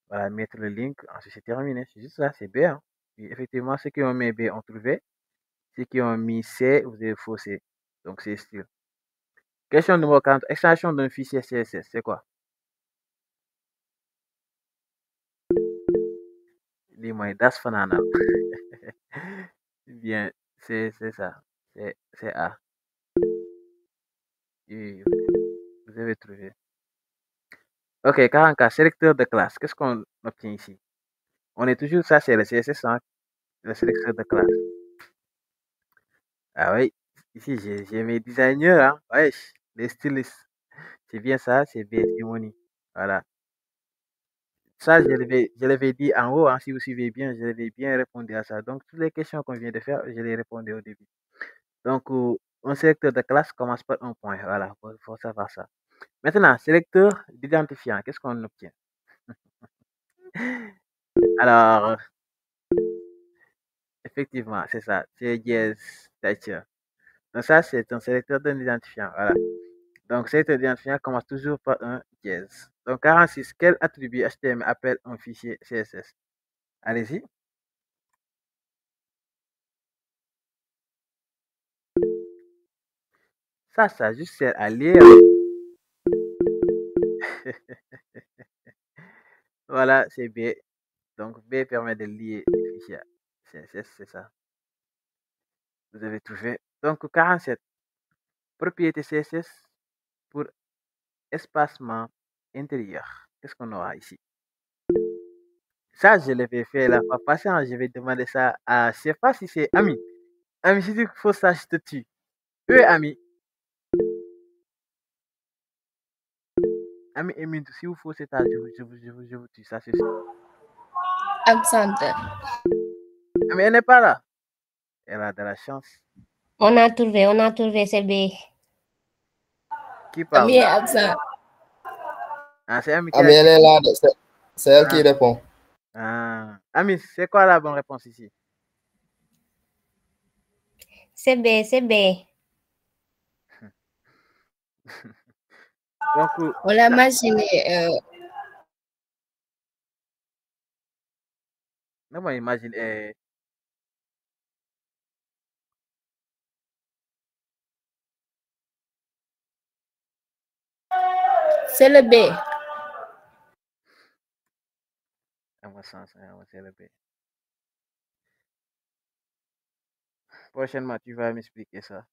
voilà, mettre le link, ensuite c'est terminé. C'est juste ça, c'est B. Hein. Et effectivement, ceux qui ont mis B ont trouvé. Ceux qui ont mis C, vous avez faussé. Donc c'est style. Question numéro 40. Extension d'un fichier CSS, c'est quoi? Dis-moi, das fanana. Bien, c'est ça. C'est A. Oui, vous avez trouvé. Ok, 44. Sélecteur de classe. Qu'est-ce qu'on obtient ici? On est toujours, ça c'est le CSS, hein, le sélecteur de classe. Ah oui, ici j'ai mes designers, hein. Wesh, les stylistes. C'est bien ça, c'est bien Simoni. Voilà. Ça, je l'avais dit en haut, hein, si vous suivez bien, je l'avais bien répondu à ça. Donc, toutes les questions qu'on vient de faire, je les répondais au début. Donc, un sélecteur de classe commence par un point. Voilà, faut savoir ça. Maintenant, sélecteur d'identifiant, qu'est-ce qu'on obtient? Alors, effectivement, c'est ça. C'est yes, teacher. Donc, ça, c'est un sélecteur d'un identifiant. Voilà. Donc, sélecteur d'identifiant commence toujours par un yes. Donc, 46, quel attribut HTML appelle un fichier CSS? Allez-y. Ça juste sert à lire. Voilà, c'est B. Donc, B permet de lier les fichiers CSS, c'est ça. Vous avez trouvé. Donc, 47. Propriété CSS pour espacement intérieur. Qu'est-ce qu'on aura ici? Ça, je l'avais fait la fois passée. Hein, je vais demander ça à, je sais pas si c'est Ami. Ami, si tu faut ça, je te tue. Ami. Ami et Mintou, si vous faut cet âge, je vous tue. Ça, c'est sûr. Absente. Ami, elle n'est pas là. Elle a de la chance. On a trouvé, c'est B. Qui parle? Ami est absent. Ah, c'est Ami qui Ami, a elle est là, c'est elle qui Ah. répond. Ah. Ami, c'est quoi la bonne réponse ici? C'est B. Donc, On l'a imaginé. non, moi, imagine, C'est le B. à mon sens, c'est le B. Prochainement, tu vas m'expliquer ça.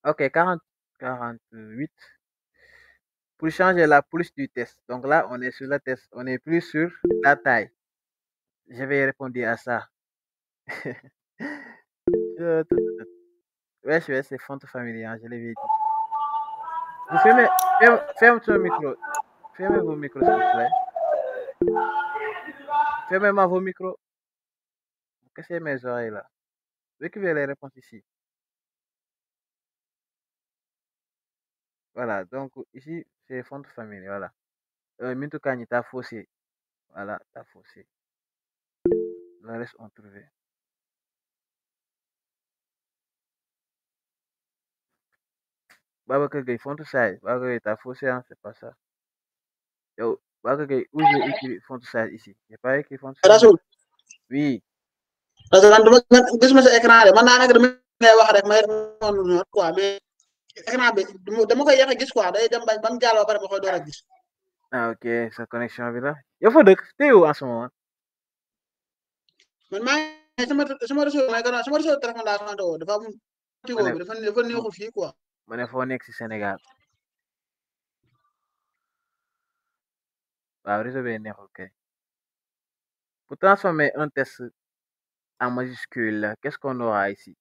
Ok, 48. Pour changer la police du test. Donc là, on est sur le test. On n'est plus sur la taille. Je vais répondre à ça. Ouais, c'est font famille, hein, je l'avais dit. Vous fermez ton micro. Fermez vos micros, s'il vous plaît. Fermez-moi vos micros. Vous cassez mes oreilles là. Récupérez les réponses ici. Voilà, donc ici, c'est font famille, voilà. Mintou Kani, t'as faussé. Voilà, t'as faussé. Le reste, on trouvait. Babacar Gueye, font size. Babacar Gueye, t'as faussé, hein, c'est pas ça. Yo, Babacar Gueye, où j'ai écrit font size ici? J'ai pas écrit font size. Rasoul Oui. parce que dama gisuma sa écran de man naa nag dama ngay wax rek may noonu quoi mais écran bi dama koy yéex a gis quoi day dem ba mu jàll ba pare ma koy door a gis. Ah, ok, sa connexion bi la. Yow foo dëkk? T'es où en ce moment? man maa ngi sama réseau mooy gannaaw sama réseau téléphone laa sant woo dafa am tigo bi dafa neexul fii quoi. Ma ne foo nekk si Sénégal. Waaw, réseau bi neexul kay. Pour transformer un test en majuscule, qu'est-ce qu'on aura ici?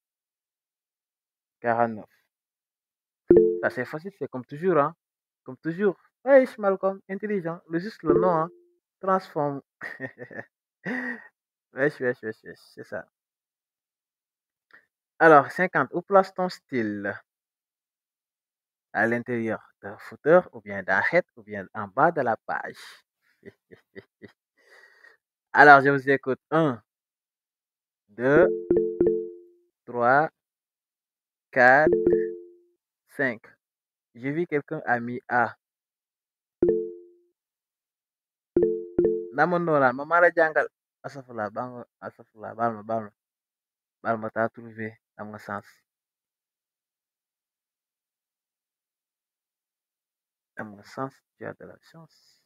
49. Ça, c'est facile, c'est comme toujours, hein. comme toujours. Wesh, Malcolm, intelligent. Juste le nom, hein. Transforme. Wesh, wesh, wesh, wesh. C'est ça. Alors, 50. Où place ton style? À l'intérieur d'un footer, ou bien d'un head, ou bien en bas de la page. Alors, je vous écoute. 1, 2, 3, 4, 5. J'ai vu quelqu'un a mis A. Namonola, mamara jangal. Asafula, bang, asafula, balma, balma. Balma, t'as trouvé, à mon sens. À mon sens, tu as de la chance.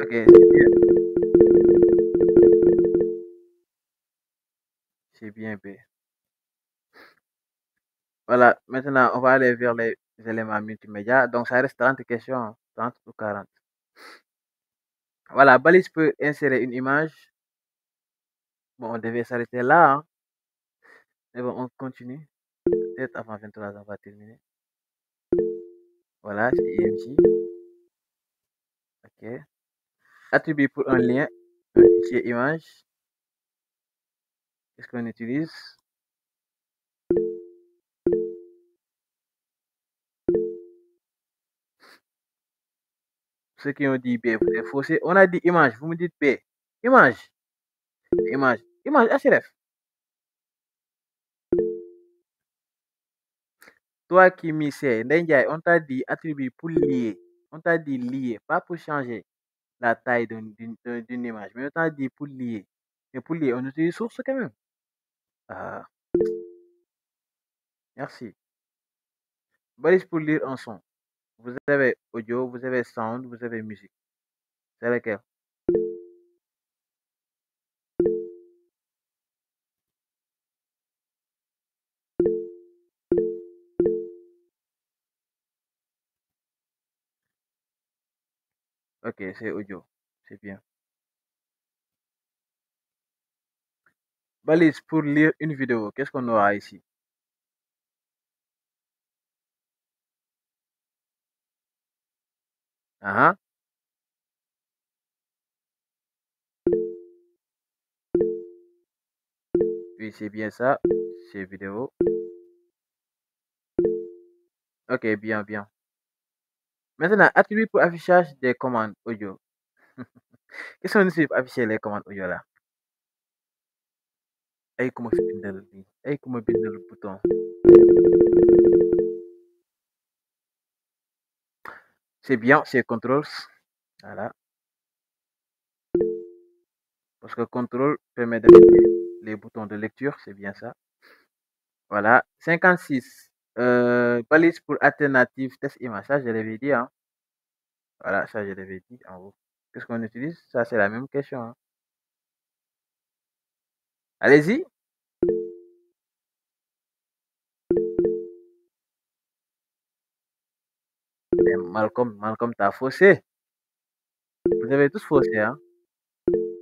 Ok, c'est bien. C'est bien, B. Voilà, maintenant, on va aller vers les éléments multimédia. Donc, ça reste 30 questions, hein, 30 ou 40. Voilà, Balise peut insérer une image. Bon, on devait s'arrêter là, hein. Mais bon, on continue. Peut-être avant 23 on va terminer. Voilà, c'est IMG. Ok. Attribut pour un lien, un fichier image. Qu'est-ce qu'on utilise? Ceux qui ont dit B, vous êtes faussé. On a dit image, vous me dites B. Image. Image. Image HRF. Toi qui m'y sais, Ndendjaye, on t'a dit attribut pour lier. On t'a dit lier, pas pour changer la taille d'une image, mais on t'a dit pour lier. Mais pour lier, on utilise source quand même. Ah, merci. Balise pour lire un son. Vous avez audio, vous avez sound, vous avez musique. C'est lequel? Ok, c'est audio. C'est bien. Balise pour lire une vidéo. Qu'est-ce qu'on aura ici? Ah, oui, c'est bien ça. C'est vidéo. Ok, bien, bien. Maintenant, attribut pour affichage des commandes audio. Qu'est-ce qu'on utilise pour afficher les commandes audio là? Ay, comment bindal bi? Ay, comment bindal bouton? C'est bien, c'est contrôle. Voilà. Parce que contrôle permet de mettre les boutons de lecture, c'est bien ça. Voilà. 56. Balise pour alternative test image. Ça, je l'avais dit, hein. Voilà, ça, je l'avais dit en haut. Qu'est-ce qu'on utilise? Ça, c'est la même question, hein. Allez-y. Eh, Malcolm, t'as faussé. Vous avez tous faussé, hein.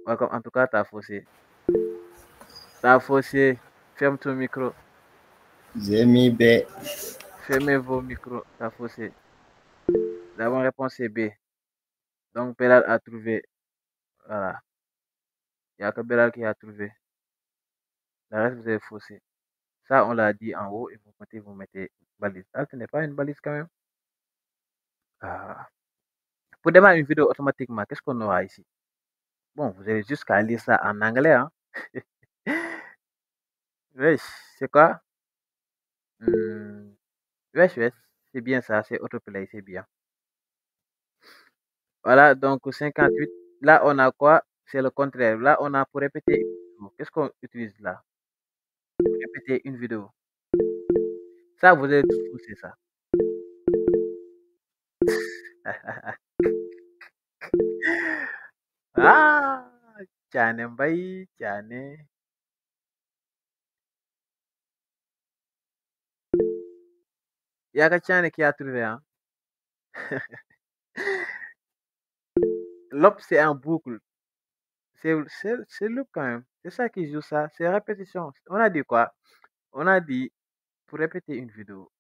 Malcolm, en tout cas, t'as faussé. T'as faussé. Ferme ton micro. J'ai mis B. Fermez vos micros. T'as faussé. La bonne réponse est B. Donc, Belal a trouvé. Voilà. Il n'y a que Belal qui a trouvé. Le reste, vous avez faussé. Ça, on l'a dit en haut et vous mettez balise. Ah, ce n'est pas une balise quand même. Ah. Pour démarrer une vidéo automatiquement, qu'est-ce qu'on aura ici? Bon, vous avez juste qu'à lire ça en anglais, hein. Wesh, c'est quoi? Wesh, wesh. C'est bien ça, c'est autoplay, c'est bien. Voilà, donc 58. Là, on a quoi? C'est le contraire. Là, on a pour répéter une vidéo. Qu'est-ce qu'on utilise là? Pour répéter une vidéo. Ça, vous avez tous faussé ça. Ah! Thiané Mbaye, Thiané. Il y a que Thiané qui a trouvé, hein. L'op, c'est en boucle. C'est loop quand même. C'est ça qui joue ça. C'est répétition. On a dit quoi? On a dit pour répéter une vidéo.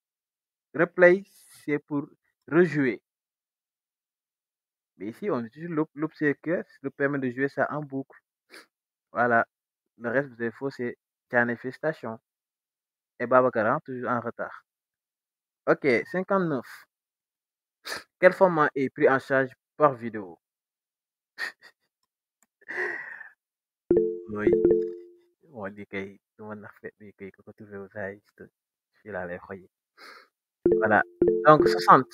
Replay, c'est pour rejouer. Mais ici, on utilise loop, c'est que ça nous permet de jouer ça en boucle. Voilà. Le reste, vous avez faux, c'est manifestation. Et Babacar, toujours en retard. Ok, 59. Quel format est pris en charge par vidéo? Oui. On dit que tout le monde a fait des que quand tu veux aux je là les croyez. Voilà. Donc, 60.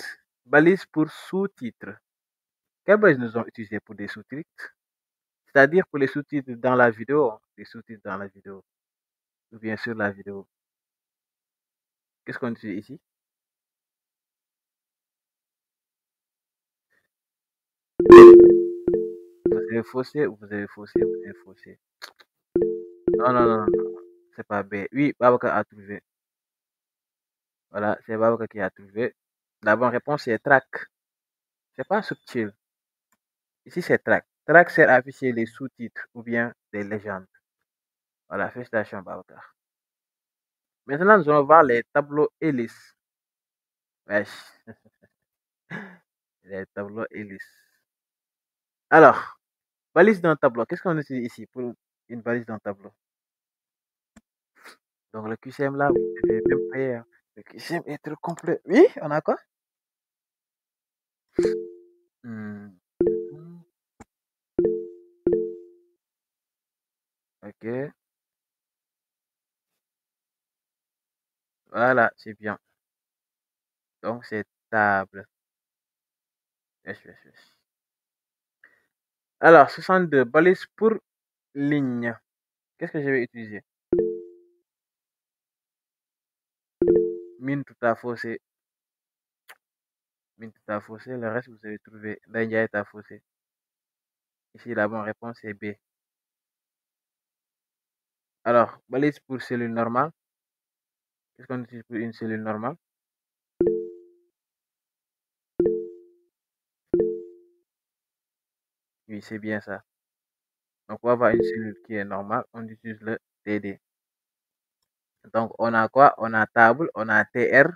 Balise pour sous-titres. Quelle balise nous avons utilisé pour des sous-titres? C'est-à-dire pour les sous-titres dans la vidéo, les sous-titres dans la vidéo, ou bien sûr la vidéo. Qu'est-ce qu'on utilise ici? Vous avez faussé ou vous avez faussé, vous avez faussé. Non, non, non, non, c'est pas B. Oui, Babacar a trouvé. Voilà, c'est Babacar qui a trouvé. La bonne réponse c'est track. C'est pas subtil. Ici c'est track. Track sert à afficher les sous-titres ou bien des légendes. Voilà, félicitations Babacar. Maintenant, nous allons voir les tableaux hélices. Wesh. Les tableaux hélices. Alors, balise d'un tableau. Qu'est-ce qu'on utilise ici pour une balise d'un tableau? Donc, le QCM là, vous devez même payer. Hein. Le QCM est trop complet. Oui, on a quoi? Ok. Voilà, c'est bien. Donc, c'est table. Wesh, wesh, wesh. Alors, 62. Balise pour ligne. Qu'est-ce que je vais utiliser? Mine tout à faussé. Mine tout à faussé. Le reste, vous avez trouvé. L'india est à faussé. Ici, la bonne réponse est B. Alors, balise pour cellule normale. Qu'est-ce qu'on utilise pour une cellule normale? Oui, c'est bien ça. Donc, on va avoir une cellule qui est normale. On utilise le TD. Donc, on a quoi? On a table, on a TR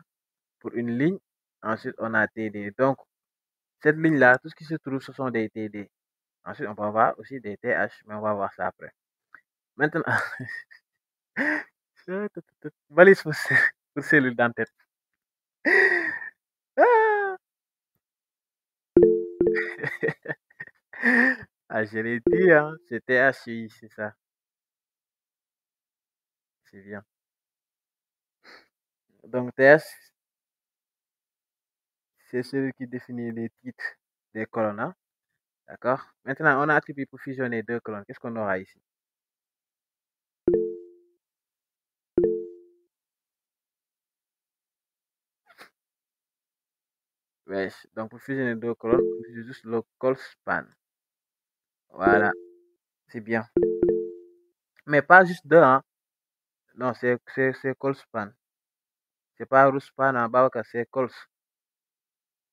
pour une ligne. Ensuite, on a TD. Donc, cette ligne-là, tout ce qui se trouve, ce sont des TD. Ensuite, on va avoir aussi des TH, mais on va voir ça après. Maintenant, balise pour cellule dentaire. Ah! Ah, je l'ai dit, hein, c'est THI, c'est ça. C'est bien. Donc, TH, c'est celui qui définit les titres des colonnes. Hein? D'accord? Maintenant, on a attribué pour fusionner deux colonnes. Qu'est-ce qu'on aura ici? Wesh. Donc, pour fusionner deux colonnes, on utilise juste le call span. Voilà. C'est bien. Mais pas juste deux, hein? Non, c'est call span. C'est pas row span en bas, c'est calls.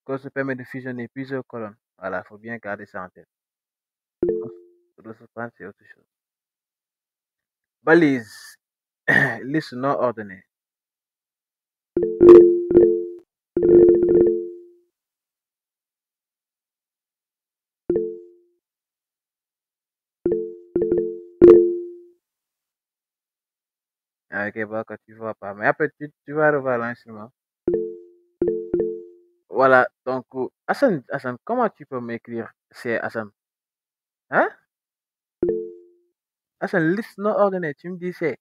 Calls se permet de fusionner plusieurs colonnes. Voilà, il faut bien garder ça en tête. Row span, c'est autre chose. Balise. Liste non ordonnée. Ah, ok, bah, quand tu vois pas. Mais après, tu vas revoir l'instrument. Voilà, donc, Hassan, comment tu peux m'écrire? C'est Hassan. Hein? Hassan, liste non ordonnée, tu me dis c'est.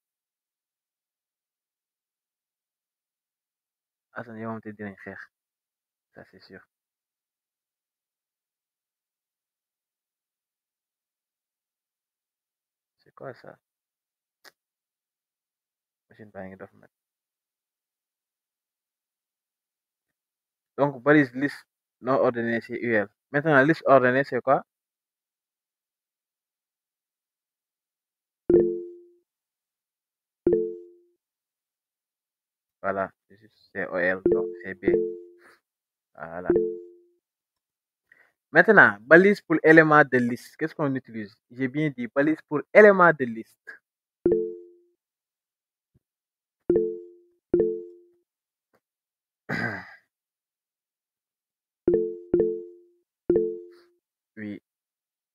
Hassan, ils vont te dire une frère. Ça, c'est sûr. C'est quoi ça? Machine pas une document. Donc, balise liste non ordonnée, c'est UL. Maintenant, la liste ordonnée, c'est quoi? Voilà, c'est OL, donc c'est B. Voilà. Maintenant, balise pour élément de liste. Qu'est-ce qu'on utilise? J'ai bien dit balise pour élément de liste.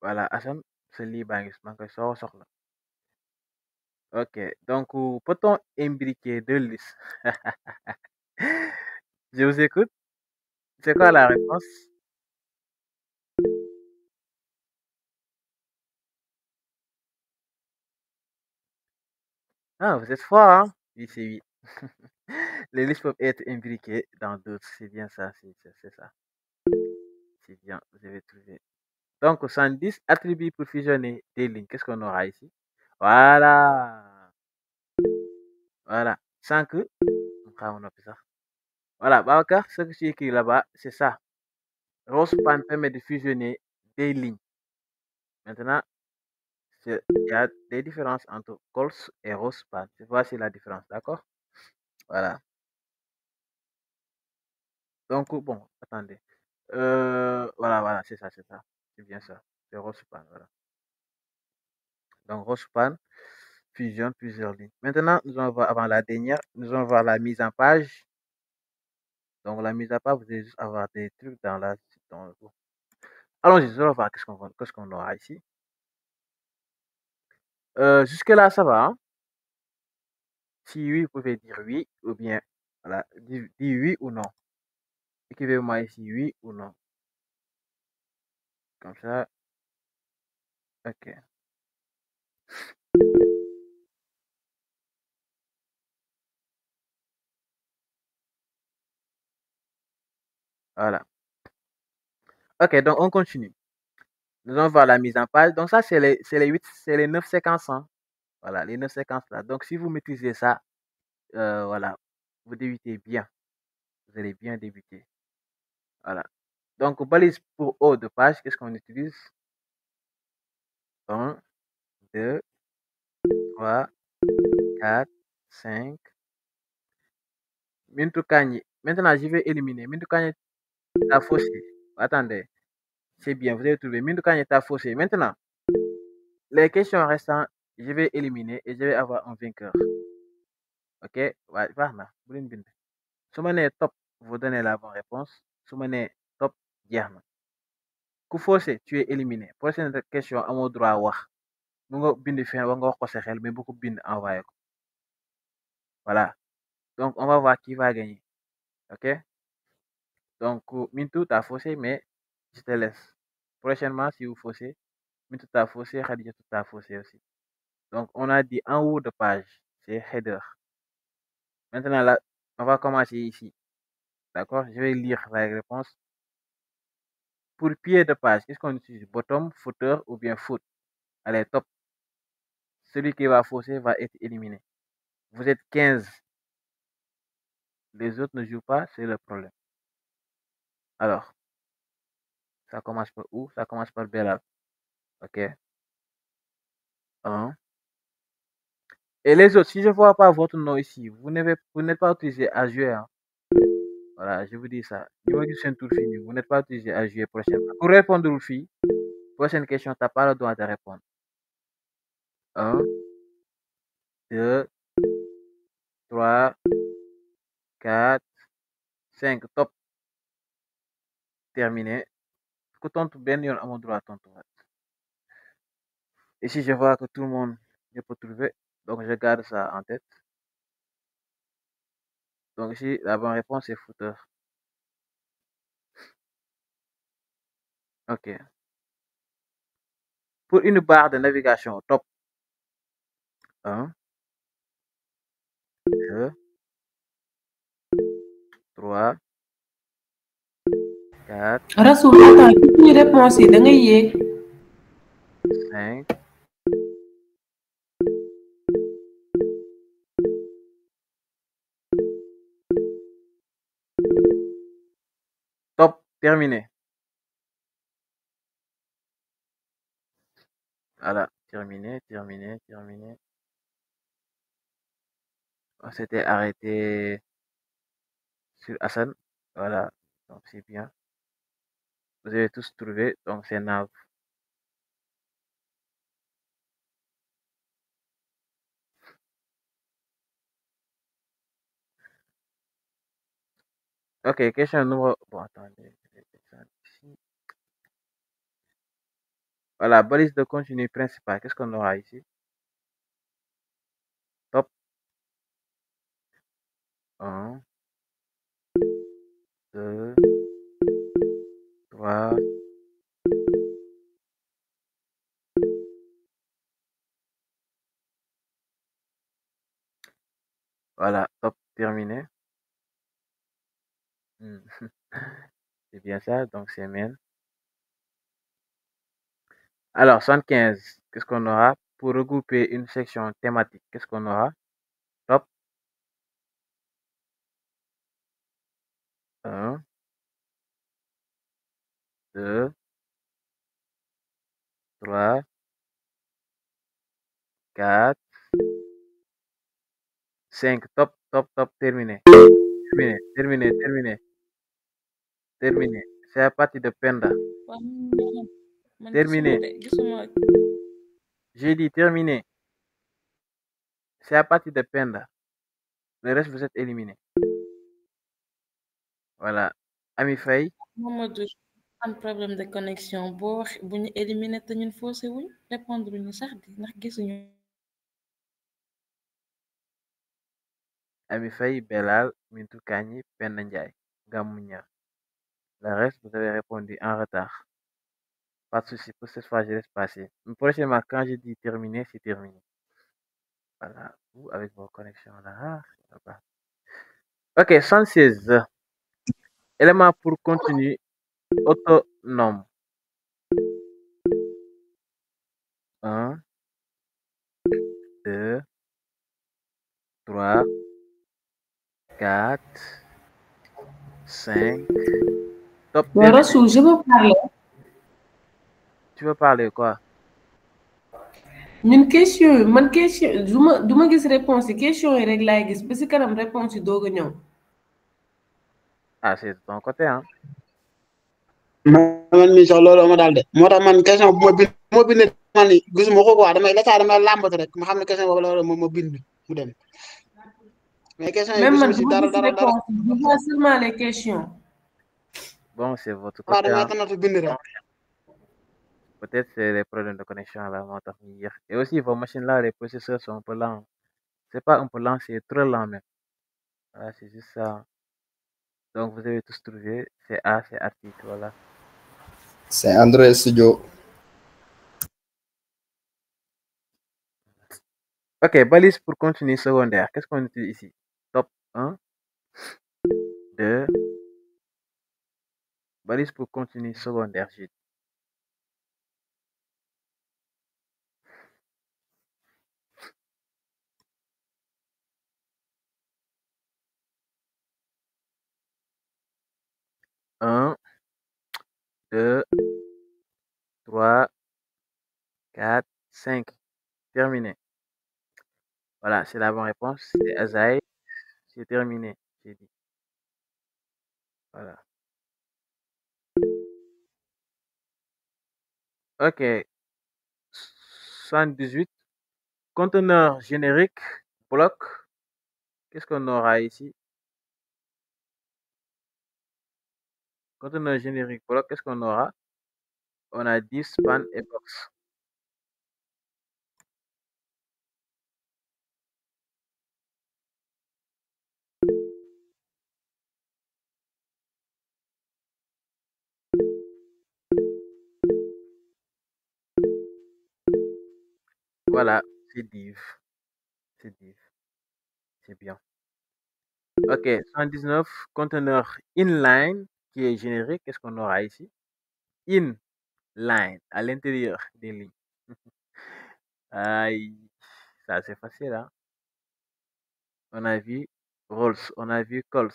Voilà, Hassan, ce livre baa ngi maa ngi koy soog a soxla. Ok, donc peut-on imbriquer deux listes? Je vous écoute. C'est quoi la réponse? Ah, vous êtes fort, hein? Oui, c'est oui. Les listes peuvent être imbriquées dans d'autres. C'est bien ça, c'est ça. C'est bien, vous avez trouvé. Donc, 110 attributs pour fusionner des lignes. Qu'est-ce qu'on aura ici? Voilà. Voilà. 5. On appelle ça. Voilà, Babacar, ce que tu écris là-bas, c'est ça. Rospan permet de fusionner des lignes. Maintenant, il y a des différences entre Cols et Rospan. Voici la différence, d'accord? Voilà. Donc, bon, attendez. Voilà, c'est ça, c'est ça. C'est bien ça. C'est Rospan, voilà. Donc, Rospan fusionne plusieurs lignes. Maintenant, nous allons voir avant la dernière, nous allons voir la mise en page. Donc, la mise en page, vous allez juste avoir des trucs dans la. Allons-y, nous allons voir qu'est-ce qu'on aura ici. Jusque-là, ça va, hein? Si oui, vous pouvez dire oui, ou bien, voilà, dis oui ou non. Écrivez-moi ici oui ou non. Comme ça, ok. Voilà. Ok, donc on continue. Nous allons voir la mise en page. Donc ça, c'est les 9 séquences, hein. Voilà, les 9 séquences là. Donc si vous maîtrisez ça, voilà, vous débutez bien. Vous allez bien débuter. Voilà. Donc, balise pour haut de page, qu'est-ce qu'on utilise? 1, 2, 3, 4, 5. Mintu Kanye. Maintenant, je vais éliminer. Mintu Kanye t'a faussé. Attendez, c'est bien, vous avez trouvé. Mintu Kanye t'a faussé. Maintenant, les questions restantes, je vais éliminer et je vais avoir un vainqueur. Ok? Ouais, voilà. Su ma nee top, vous donnez la bonne réponse. Su ma nee top, jeex na. Ku faussé, tu es éliminé. Prochaine question, amoo droit wax. Mu nga bind fin wax nga wax ko sa xel, mais bu ko bind envoyé ko. Voilà. Donc, on va voir qui va gagner. Ok? Donc, Mintou, t'as faussé, mais je te laisse. Prochainement, si vous faussez, Mintou t'a faussé, Khadijatou t'a faussé aussi. Donc, on a dit en haut de page, c'est header. Maintenant, là, on va commencer ici. D'accord? Je vais lire la réponse. Pour pied de page, qu'est-ce qu'on utilise? Bottom, footer ou bien foot? Allez, top. Celui qui va fausser va être éliminé. Vous êtes 15. Les autres ne jouent pas, c'est le problème. Alors, ça commence par où? Ça commence par Belal. Ok. 1. Et les autres, si je ne vois pas votre nom ici, vous n'êtes pas autorisé à jouer, hein. Voilà, je vous dis ça. Je me dis c'est un tour fini. Vous n'êtes pas autorisé à jouer prochainement. Pour répondre aux filles, prochaine question, tu n'as pas le droit de répondre. 1, 2, 3, 4, 5. Top. Terminé. Ku tontu benn yoon amoo droit tontuwaat. Et si je vois que tout le monde ne peut trouver, donc je garde ça en tête. Donc ici, la bonne réponse est footer. Ok. Pour une barre de navigation, top. 1, 2, 3, 4, Rasoul attends ci suñu réponse yi da ngay yéeg 5. Top, terminé. Voilà, terminé. On s'était arrêté sur Hassan. Voilà, donc c'est bien. Vous avez tous trouvé, donc c'est Nav. Ok, question numéro. Bon, attendez. Je vais descendre ici. Voilà, balise de continu principale. Qu'est-ce qu'on aura ici? Top 1, 2, 3. Voilà, top, terminé. C'est bien ça, donc c'est main. Alors, 75, qu'est-ce qu'on aura? Pour regrouper une section thématique, qu'est-ce qu'on aura? Top 1, 2, 3, 4, 5. Top, top, top, terminé. Terminé, terminé, terminé, terminé. C'est à partir de Penda. waaw man Terminé. gisuma J'ai dit terminé. C'est à partir de Penda. Le reste, vous êtes éliminé. Voilà. Ami Faye, Mamadou am problème de connexion boo wax bu ñu éliminé te ñun faussé wuñ répondre ñu sax di ndax gisuñu Ami Faye, Belal, Mintou Kani, Penda Ndiaye, Gamounia. Le reste, vous avez répondu en retard. Pas de souci, pour cette fois, je laisse passer. Mais prochainement, quand je dis terminé, c'est terminé. Voilà, vous avec vos connexions là. Ok, 116. Élément pour continu autonome. 1, 2, 3, 4, 5. Top. Rasoul, je veux parler. Tu veux parler quoi? ñun question yi man question du ma gis réponse yi question yi rek laay gis ba si kanam réponse yi doog a ñëw. Ah, c'est de ton côté, hein? man mii sax loolu ma daal de moo tax man question bu ma bind man ni gisuma ko quoi damay làmbatu rek ma xam ne question boobu la ma bind mu dem mais question yi même man gisuma si du ma gis réponse yi je vois seulement les questions. Bon, c'est votre waaw côté, damay hein? tanatu bind rek. Peut-être c'est les problèmes de connexion là, moo tax muy yéex. Et aussi, vos machines là, les processeurs sont un peu lents. C'est pas un peu lent, c'est trop lent même. Voilà, c'est juste ça. Donc, vous avez tous trouvé. C'est A, c'est article, voilà. C'est Android Studio. Ok, balise pour continuer secondaire. Qu'est-ce qu'on utilise ici? Top 1, 2. Balise pour continuer secondaire, j'ai dit. Un, 2, 3, 4, 5. Terminé. Voilà, c'est la bonne réponse. C'est Azaï. C'est terminé, j'ai dit. Voilà. Ok. 78. Conteneur générique, bloc. Qu'est-ce qu'on aura ici? Conteneur générique, bloc. Qu'est-ce qu'on aura? On a 10, span et box. Voilà, c'est div. C'est div. C'est bien. Ok, 119, conteneur inline qui est générique. Qu'est-ce qu'on aura ici? Inline, à l'intérieur des lignes. Aïe, ça c'est facile, hein? On a vu Rolls, on a vu Cols,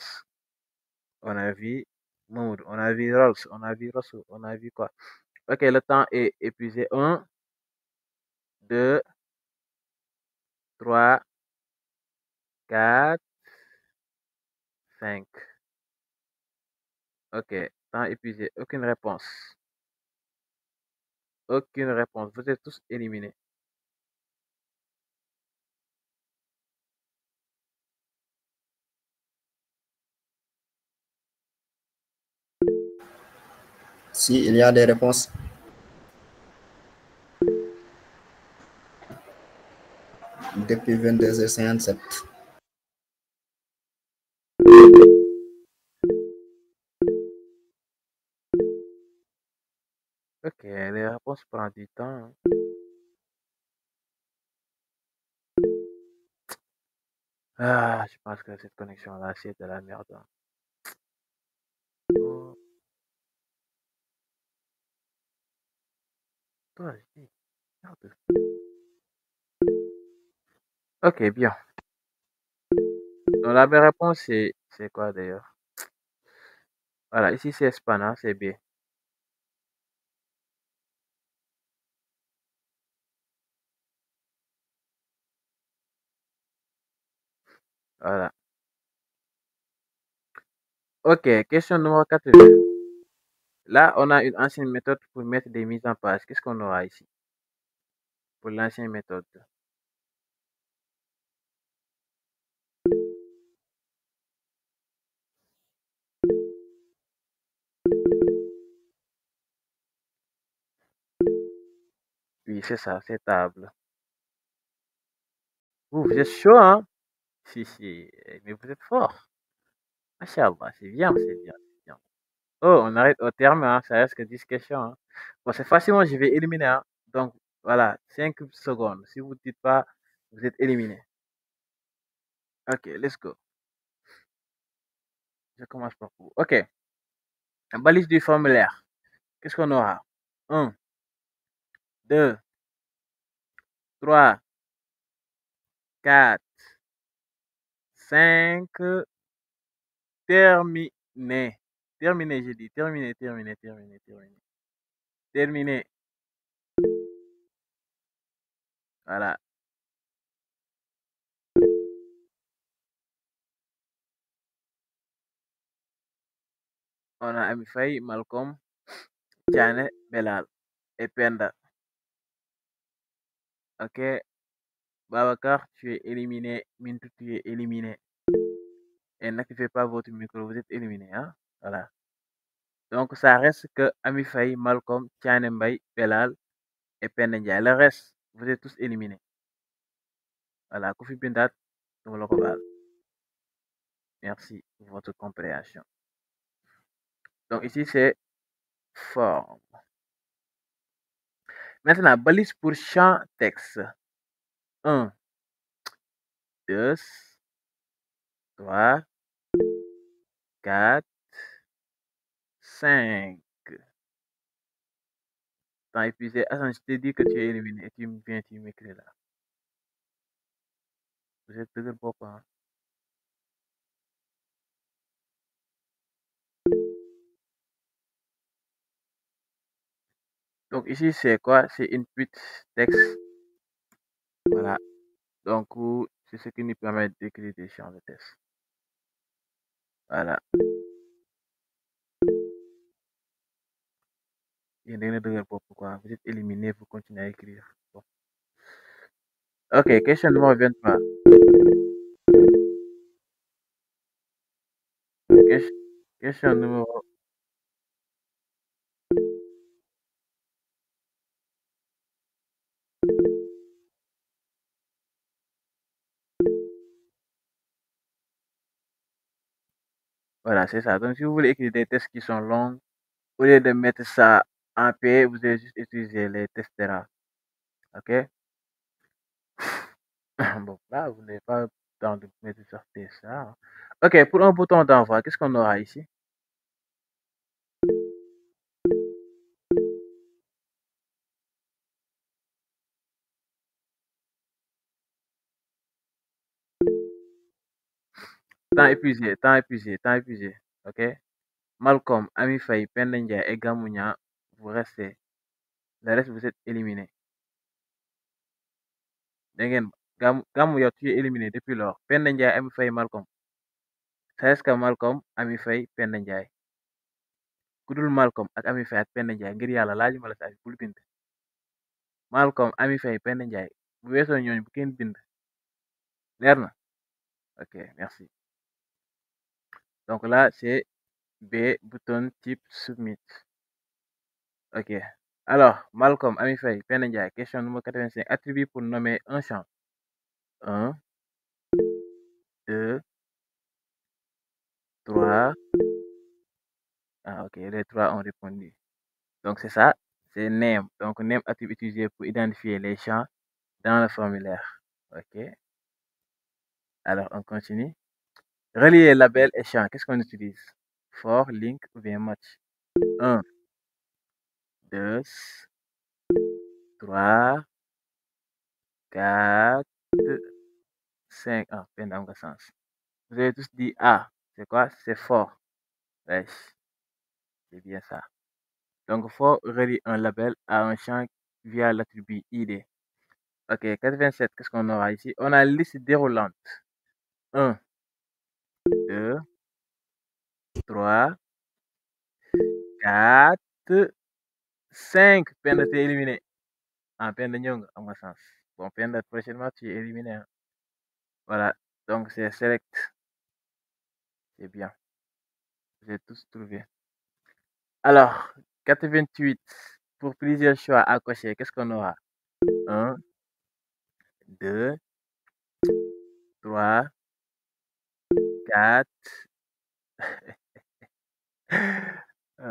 on a vu Mood, on a vu Rolls, on a vu Rosso, on a vu quoi? Ok, le temps est épuisé. 1, 2, 3, 4, 5. Ok, temps épuisé. Aucune réponse. Aucune réponse. Vous êtes tous éliminés. Si, il y a des réponses. depuis 22h57. Ok, les réponses prennent du temps. Ah, je pense que cette connexion-là, c'est de la merde. Oh, toi, je dis, merde. Ok, bien. Donc, la bonne réponse, c'est quoi d'ailleurs? Voilà, ici c'est Espagne, hein, c'est B. Voilà. Ok, question numéro 4. Là, on a une ancienne méthode pour mettre des mises en page. Qu'est-ce qu'on aura ici? Pour l'ancienne méthode. Oui, c'est ça, c'est table. Vous êtes chaud, hein? Si, mais vous êtes fort. Machallah, c'est bien, c'est bien, c'est bien. Oh, on arrête au terme, hein, ça reste que 10 questions, hein. Bon, c'est facilement, je vais éliminer, hein. Donc, voilà, 5 secondes. Si vous ne dites pas, vous êtes éliminé. Ok, let's go. Je commence par vous. Ok, balise du formulaire. Qu'est-ce qu'on aura? 1, 2, 3, 4, 5. Terminé. Terminé, j'ai dit. Terminé, terminé, terminé, terminé. Terminé. Voilà. On a Ami Faye, Malcolm, Tiane, Belal et Penda. Ok. Babacar, tu es éliminé. Mintou, tu es éliminé. Et n'activez pas votre micro, vous êtes éliminé. Hein? Voilà. Donc, ça reste que Ami Faye, Malcolm, Tiane Mbaye, Belal et Penda Ndiaye. Le reste, vous êtes tous éliminés. Voilà. Kofi Bindat, merci pour votre compréhension. Donc, ici, c'est forme. Maintenant, balise pour champ texte. 1, 2, 3, 4, 5. Temps épuisé. Attends, je t'ai dit que tu es éliminé et tu viens, tu m'écris là. Vous êtes de pourquoi? Hein? Donc ici, c'est quoi? C'est input texte. Voilà. Donc, c'est ce qui nous permet d'écrire des champs de texte. Voilà. Il y a des pourquoi? Vous êtes éliminé, vous continuez à écrire. Bon. Ok, question numéro 23. Question numéro. Voilà, c'est ça. Donc, si vous voulez écrire des textes qui sont longs, au lieu de mettre ça en P, vous allez juste utiliser les testera. Ok? Bon, là, vous n'avez pas le temps de mettre sortir ça. Hein. Ok, pour un bouton d'envoi, qu'est-ce qu'on aura ici? Temps épuisé, temps épuisé, temps épuisé. Ok? Malcolm, Ami Faye, Pendendia et Gamounia, vous restez. Le reste, vous êtes éliminés. Gamounia, tu es éliminé depuis lors. Pendendia, Ami Faye, Malcolm. Ça reste que Malcolm, Ami Faye, Pendendia. Ku dul Malcolm ak Ami Faye ak Penda Ndiaye ngir yàlla laajuma la sa avis bul bind. Malcolm, Ami Faye, Penda Ndiaye bu weesoo ñooñu bu kenn bind. Leer na? Ok, merci. Donc là, c'est B, bouton type submit. Ok. Alors, Malcolm, Ami Faye, Penda Ndiaye, question numéro 85. Attribut pour nommer un champ. 1, 2, 3. Ah, ok, les 3 ont répondu. Donc, c'est ça, c'est name. Donc, name attribut utilisé pour identifier les champs dans le formulaire. Ok, alors on continue. Relier label et champ, qu'est-ce qu'on utilise? For, link ou bien match? 1, 2, 3, 4, 5. Ah, peine dans le sens. Vous avez tous dit A. C'est quoi? C'est for. Wesh, c'est bien ça. Donc, for relie un label à un champ via l'attribut ID. Ok, 87, qu'est-ce qu'on aura ici? On a liste déroulante. 1, 2, 3, 4, 5. Penda, t'es éliminé. Ah, Penda Nyong, à mon sens. Bon, Penda, prochainement, tu es éliminé, hein. Voilà, donc c'est select. C'est bien. Vous avez tous trouvé. Alors, 88, pour plusieurs choix à cocher, qu'est-ce qu'on aura? 1, 2, 3, 4.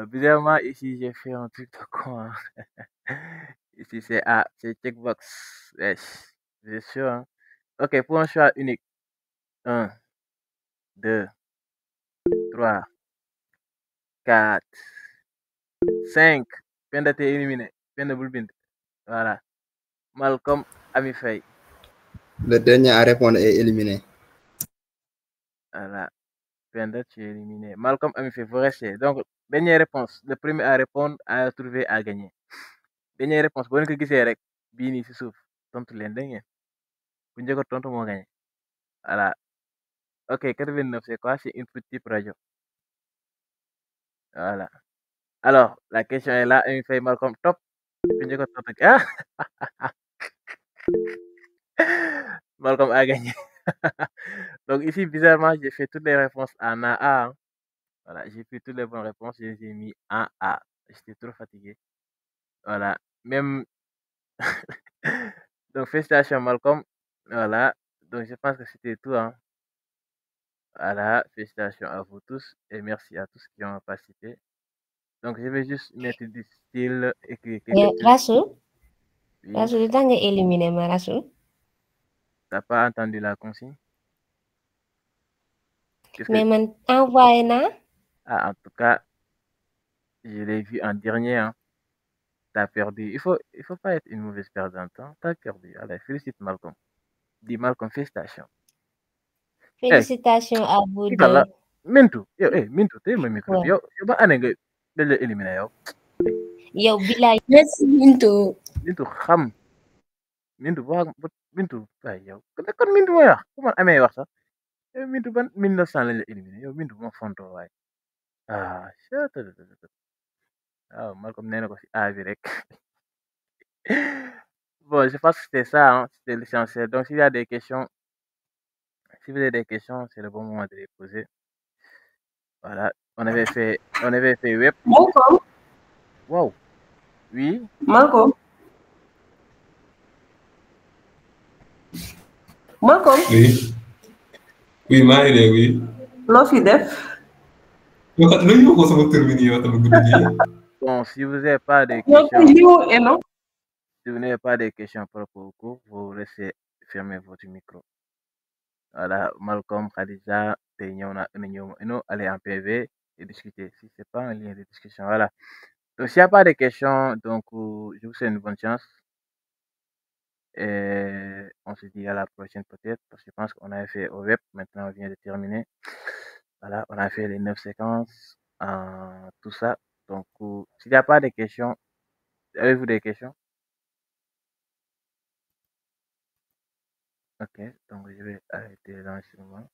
Bizarrement, ici, j'ai fait un truc de con, hein. Ici, c'est A, c'est checkbox. Wesh, c'est sûr, hein. Ok, pour un choix unique. 1, 2, 3, 4, 5. Penda, t'es éliminé. Penda Bulbind. Voilà. Malcolm Ami Faye. Le dernier à répondre est éliminé. Voilà. Penda, tu es éliminé. Malcolm Ami Faye, vous restez. Donc, dernière réponse. Le premier à répondre, à trouver, à gagner. Dernière réponse. Bonne que gisee rek. Bii nii si suuf. Tontu leen dégg ngeen. Bu njëkk a tontu moo gagné. Voilà. Ok, 89, c'est quoi? C'est une petite radio. Voilà. Alors, la question est là. Ami Faye, Malcolm, top. Bu njëkk a tontu. Ah! Malcolm a gagné. Donc ici, bizarrement, j'ai fait toutes les réponses en A. Hein. Voilà, j'ai pris toutes les bonnes réponses, je les ai mis en A. J'étais trop fatigué. Voilà, même. Donc, félicitations, Malcolm. Voilà, donc je pense que c'était tout. Hein. Voilà, félicitations à vous tous et merci à tous qui ont participé. Donc, je vais juste mettre du style écrit quelque Ya, chose. Rasul, Oui, Rasul lu tax nga éliminé ma Rasul? t'as pas entendu la consigne? Qu'est-ce que... Mais man envoyé naa. Ah, en tout cas, je l'ai vu en dernier. Hein. T'as perdu. Il faut pas être une mauvaise perdante. Hein. T'as perdu. Allez, félicite Malcolm. Dis Malcolm, félicitations. Eh, Félicitations à vous kii kan la deux. Mintu yow Mintu tey ma micro bi Ouais. yow ba année nga dañ la éliminé yow Yow bilaay. Merci Bintu. Mintu xam Mintu Mintu waaye yow kon Mintu mooy wax ku man amee wax sax yow Mintu ban 1900 lañ la éliminé yow Mintu moo fontoo waaye ah waaw Malcolm nee na ko si A bi rek bon je pense que c'était ça hein, c'était l'essentiel donc s'il y a des questions si vous avez des questions c'est le bon moment de les poser voilà on avait fait web Malcolm, wow oui Malcolm, Malcolm, Oui. Oui, maa ngi dégg oui. loo fi def? Yow kat lu ñu ko sama tur bi nii yow tamit guddi gi. bon si vous n'avez pas de Yow questions ko yiwo eno. Si vous n'avez pas de questions par rapport au cours, vous laissez fermer votre micro. Voilà, Malcolm, Khadija, allez en PV et discuter. Si c'est pas un lien de discussion, voilà. Donc, s'il n'y a pas de questions, donc, je vous souhaite une bonne chance. Et on se dit à la prochaine peut-être, parce que je pense qu'on avait fait au web, maintenant on vient de terminer. Voilà, on a fait les 9 séquences, tout ça. Donc, s'il n'y a pas de questions, avez-vous des questions? Ok, donc je vais arrêter l'enregistrement.